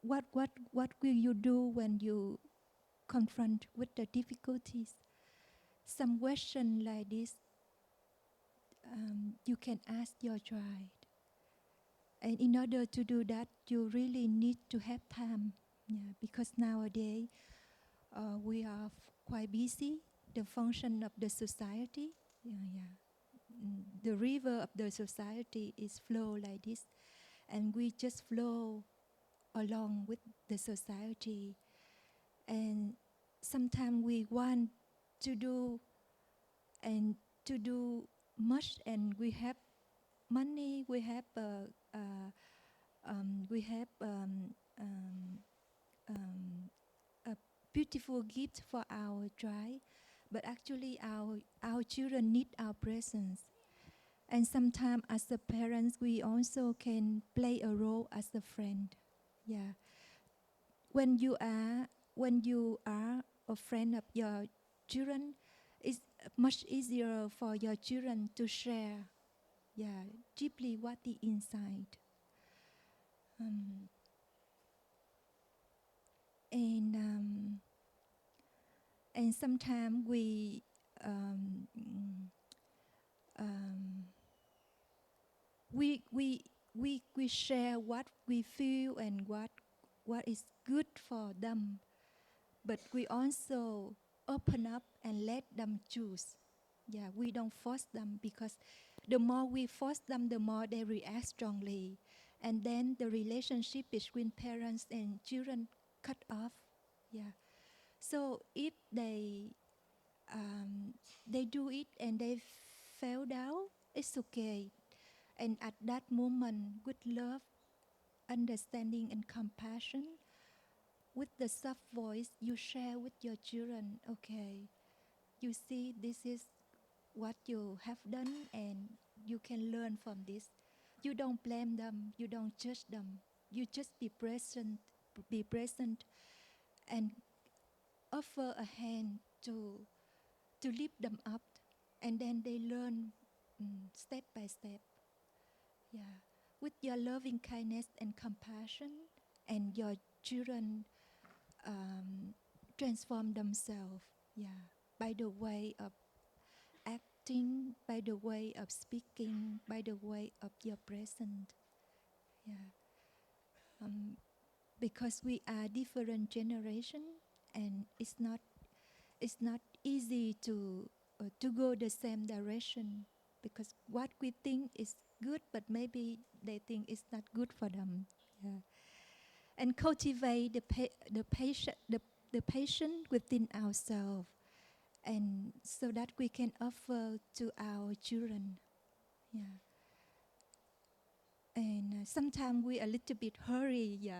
What will you do when you confront with the difficulties? Some question like this, you can ask your child. And in order to do that, you really need to have time. Yeah, because nowadays we are quite busy. The function of the society, the river of the society is flow like this, and we just flow along with the society. And sometimes we want to do much, and we have money, we have a beautiful gift for our child, but actually our children need our presence. And sometimes as a parents, we also can play a role as a friend. Yeah. When you are a friend of your children, it's much easier for your children to share, deeply what is inside. And sometimes we share what we feel and what is good for them, but we also open up and let them choose. Yeah, we don't force them, because the more we force them, the more they react strongly, and then the relationship between parents and children cut off. Yeah. So if they do it and they fell down, it's okay. And at that moment, with love, understanding, and compassion, with the soft voice, you share with your children, okay, you see, this is what you have done, and you can learn from this. You don't blame them, you don't judge them. You just be present, and offer a hand to lift them up, and then they learn step by step. Yeah, with your loving kindness and compassion, and your children transform themselves. Yeah, by the way of acting, by the way of speaking, by the way of your present. Yeah, because we are different generation, and it's not easy to go the same direction, because what we think is good, but maybe they think it's not good for them. Yeah. And cultivate the patient within ourselves, and so that we can offer to our children. Yeah. And sometimes we a little bit hurry,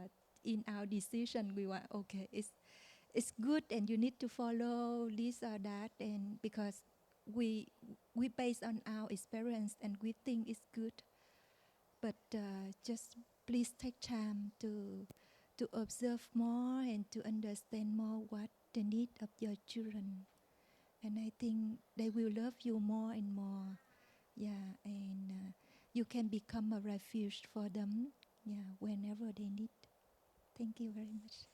in our decision. We want, okay, it's good, and you need to follow this or that, and because we base on our experience and we think it's good, but just please take time to observe more and to understand more what the need of your children, and I think they will love you more and more, and you can become a refuge for them, whenever they need. Thank you very much.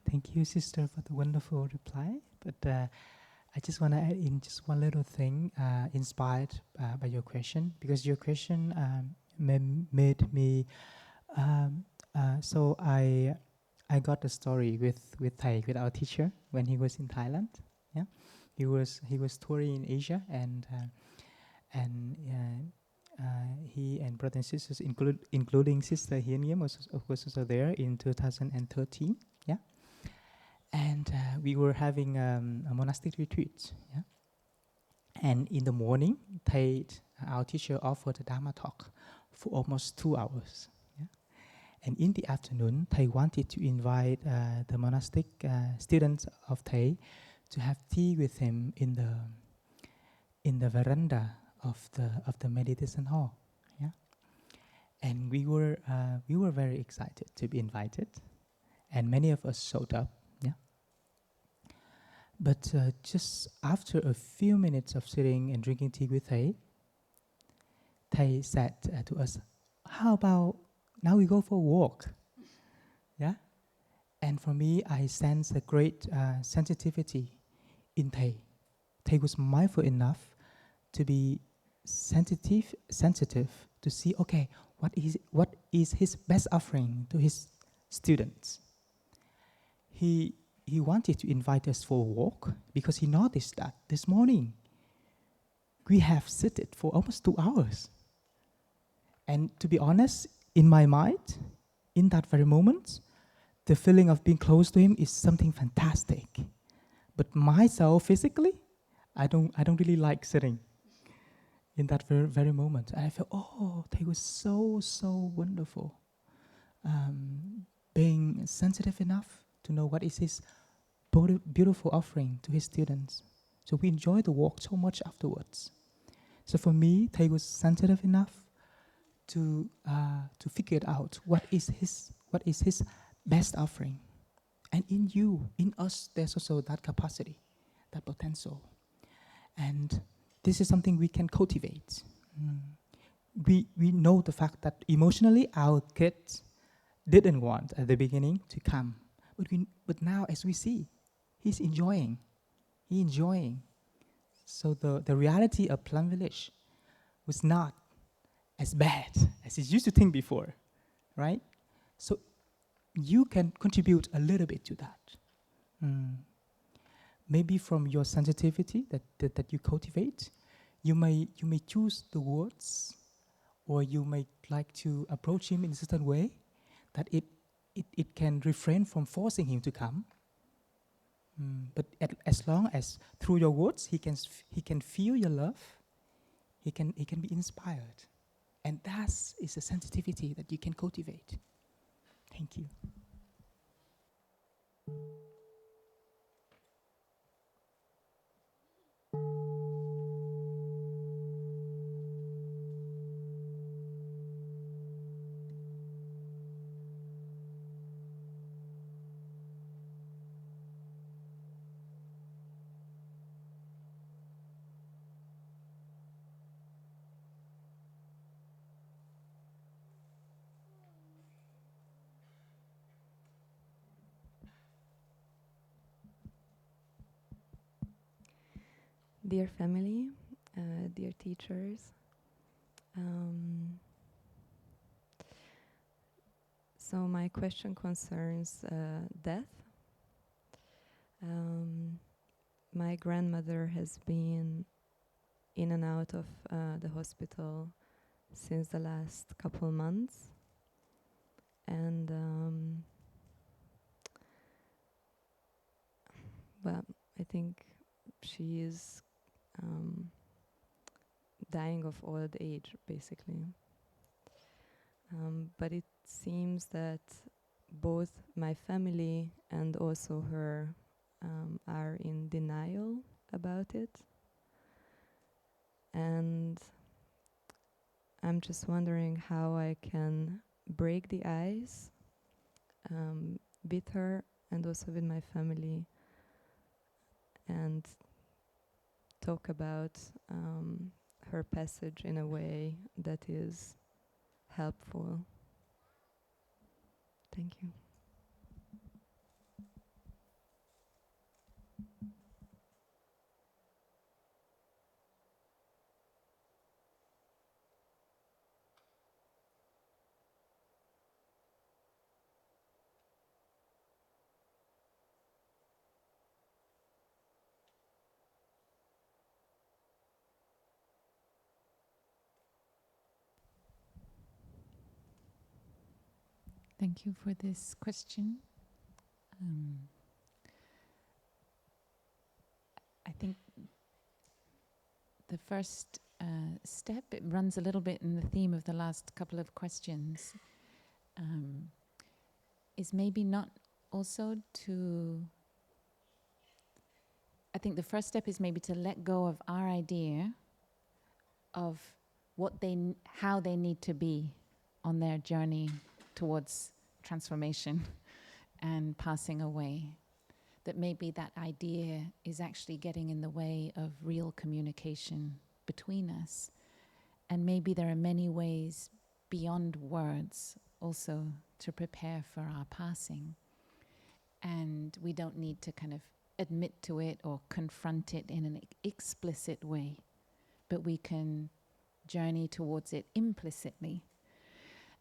Thank you, sister, for the wonderful reply. But I just want to add in just one little thing inspired by your question, because your question made me. So I got a story with Thai, with our teacher, when he was in Thailand. Yeah, he was touring in Asia, and he and brothers and sisters, including Sister Hiên Nghiêm, was also there in 2013. Yeah, and we were having a monastic retreat. Yeah, and in the morning, our teacher offered a Dharma talk for almost 2 hours. Yeah, and in the afternoon, Thầy wanted to invite the monastic students of Thầy to have tea with him in the veranda of the meditation hall. Yeah, and we were very excited to be invited, and many of us showed up. Yeah, but just after a few minutes of sitting and drinking tea with Thầy said to us, "How about now we go for a walk?" Yeah, and for me, I sense a great sensitivity in Thầy. Thầy was mindful enough to be sensitive to see, okay, what is his best offering to his students. He wanted to invite us for a walk because he noticed that this morning we have seated for almost 2 hours. And to be honest, in my mind, in that very moment, the feeling of being close to him is something fantastic. But myself, physically, I don't really like sitting in that very moment. And I felt, oh, they were so wonderful. Being sensitive enough to know what is his beautiful offering to his students. So we enjoyed the walk so much afterwards. So for me, Thầy was sensitive enough to figure it out what is his best offering. And in us, there's also that capacity, that potential. And this is something we can cultivate. We know the fact that emotionally our kids didn't want at the beginning to come. But now as we see, he's enjoying. So the reality of Plum Village was not as bad as it used to think before, right? So you can contribute a little bit to that. Maybe from your sensitivity that you cultivate, you may choose the words, or you may like to approach him in a certain way that it can refrain from forcing him to come. But as long as through your words he can feel your love, he can be inspired, and that is a sensitivity that you can cultivate. Thank you. Dear family, dear teachers, so my question concerns death. My grandmother has been in and out of the hospital since the last couple months, and well, I think she is dying of old age, basically. But it seems that both my family and also her are in denial about it. And I'm just wondering how I can break the ice with her and also with my family, and talk about her passage in a way that is helpful. Thank you. Thank you for this question. I think the first step, it runs a little bit in the theme of the last couple of questions, is maybe not also to, I think the first step is maybe to let go of our idea of what how they need to be on their journey towards transformation and passing away. That maybe that idea is actually getting in the way of real communication between us. And maybe there are many ways beyond words also to prepare for our passing. And we don't need to kind of admit to it or confront it in an explicit way, but we can journey towards it implicitly.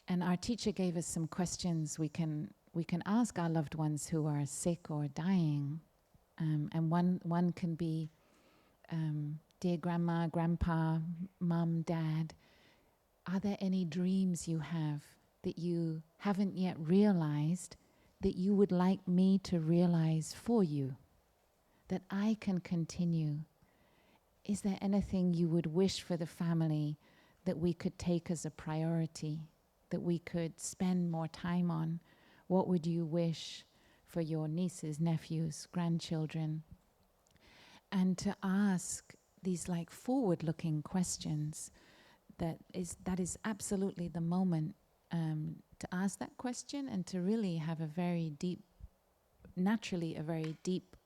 And our teacher gave us some questions we can ask our loved ones who are sick or dying. And one can be, dear grandma, grandpa, mum, dad, are there any dreams you have that you haven't yet realized that you would like me to realize for you, that I can continue? Is there anything you would wish for the family that we could take as a priority, that we could spend more time on? What would you wish for your nieces, nephews, grandchildren? And to ask these like forward-looking questions, that is absolutely the moment to ask that question and to really have a very deep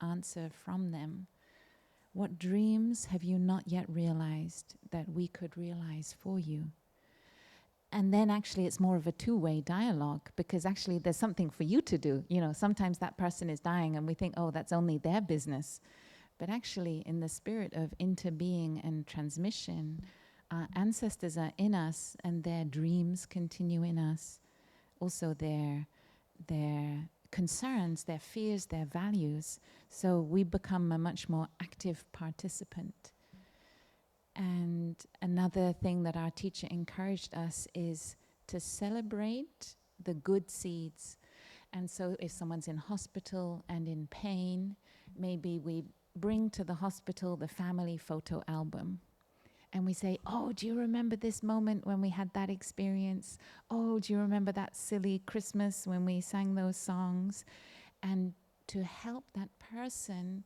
answer from them. What dreams have you not yet realized that we could realize for you? And then actually it's more of a two-way dialogue, because actually there's something for you to do. You know, sometimes that person is dying and we think, oh, that's only their business. But actually in the spirit of interbeing and transmission, our ancestors are in us and their dreams continue in us. Also their concerns, their fears, their values. So we become a much more active participant. And another thing that our teacher encouraged us is to celebrate the good seeds. And so if someone's in hospital and in pain, maybe we bring to the hospital the family photo album. And we say, oh, do you remember this moment when we had that experience? Oh, do you remember that silly Christmas when we sang those songs? And to help that person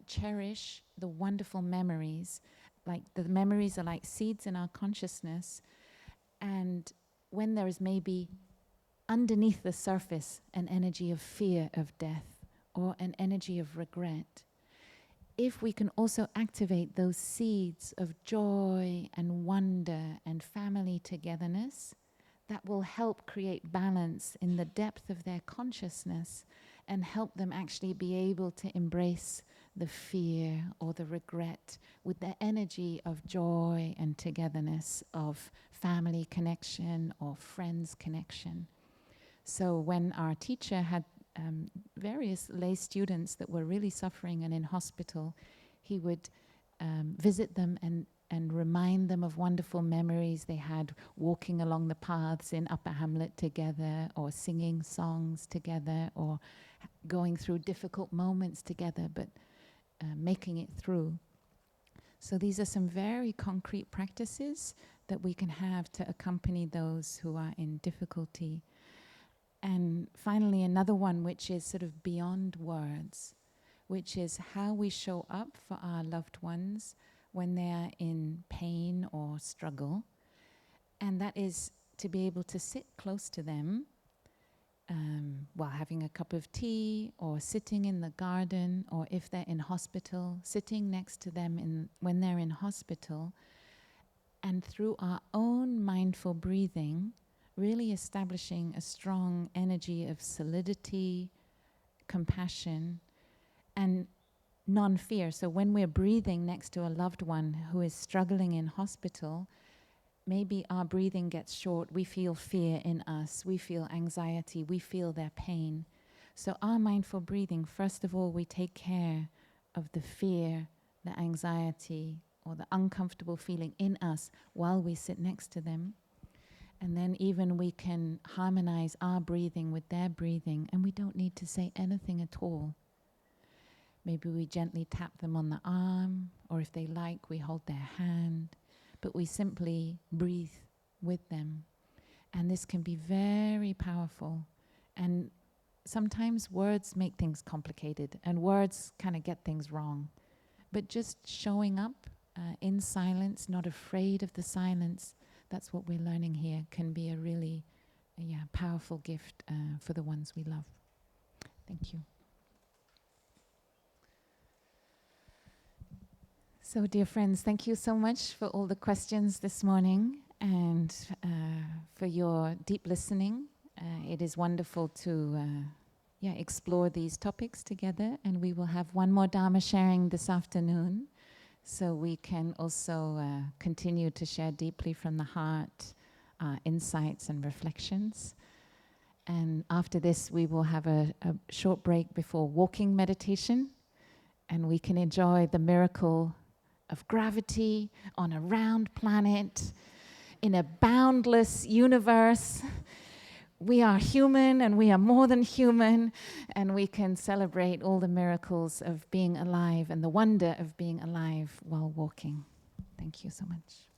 cherish the wonderful memories. Like the memories are like seeds in our consciousness. And when there is maybe underneath the surface an energy of fear of death or an energy of regret, if we can also activate those seeds of joy and wonder and family togetherness, that will help create balance in the depth of their consciousness and help them actually be able to embrace the fear or the regret with the energy of joy and togetherness, of family connection or friends connection. So when our teacher had various lay students that were really suffering and in hospital, he would visit them and remind them of wonderful memories they had walking along the paths in Upper Hamlet together, or singing songs together, or going through difficult moments together, but making it through. So these are some very concrete practices that we can have to accompany those who are in difficulty. And finally, another one which is sort of beyond words, which is how we show up for our loved ones when they are in pain or struggle. And that is to be able to sit close to them while having a cup of tea, or sitting in the garden, or if they're in hospital, sitting next to them when they're in hospital, and through our own mindful breathing, really establishing a strong energy of solidity, compassion, and non-fear. So when we're breathing next to a loved one who is struggling in hospital, maybe our breathing gets short, we feel fear in us, we feel anxiety, we feel their pain. So our mindful breathing, first of all, we take care of the fear, the anxiety, or the uncomfortable feeling in us while we sit next to them. And then even we can harmonize our breathing with their breathing, and we don't need to say anything at all. Maybe we gently tap them on the arm, or if they like, we hold their hand. But we simply breathe with them. And this can be very powerful. And sometimes words make things complicated, and words kind of get things wrong. But just showing up in silence, not afraid of the silence, that's what we're learning here, can be a really powerful gift for the ones we love. Thank you. So, dear friends, thank you so much for all the questions this morning, and for your deep listening. It is wonderful to explore these topics together, and we will have one more Dharma sharing this afternoon, so we can also continue to share deeply from the heart insights and reflections. And after this, we will have a short break before walking meditation, and we can enjoy the miracle of gravity on a round planet in a boundless universe. We are human, and we are more than human, and we can celebrate all the miracles of being alive and the wonder of being alive while walking. Thank you so much.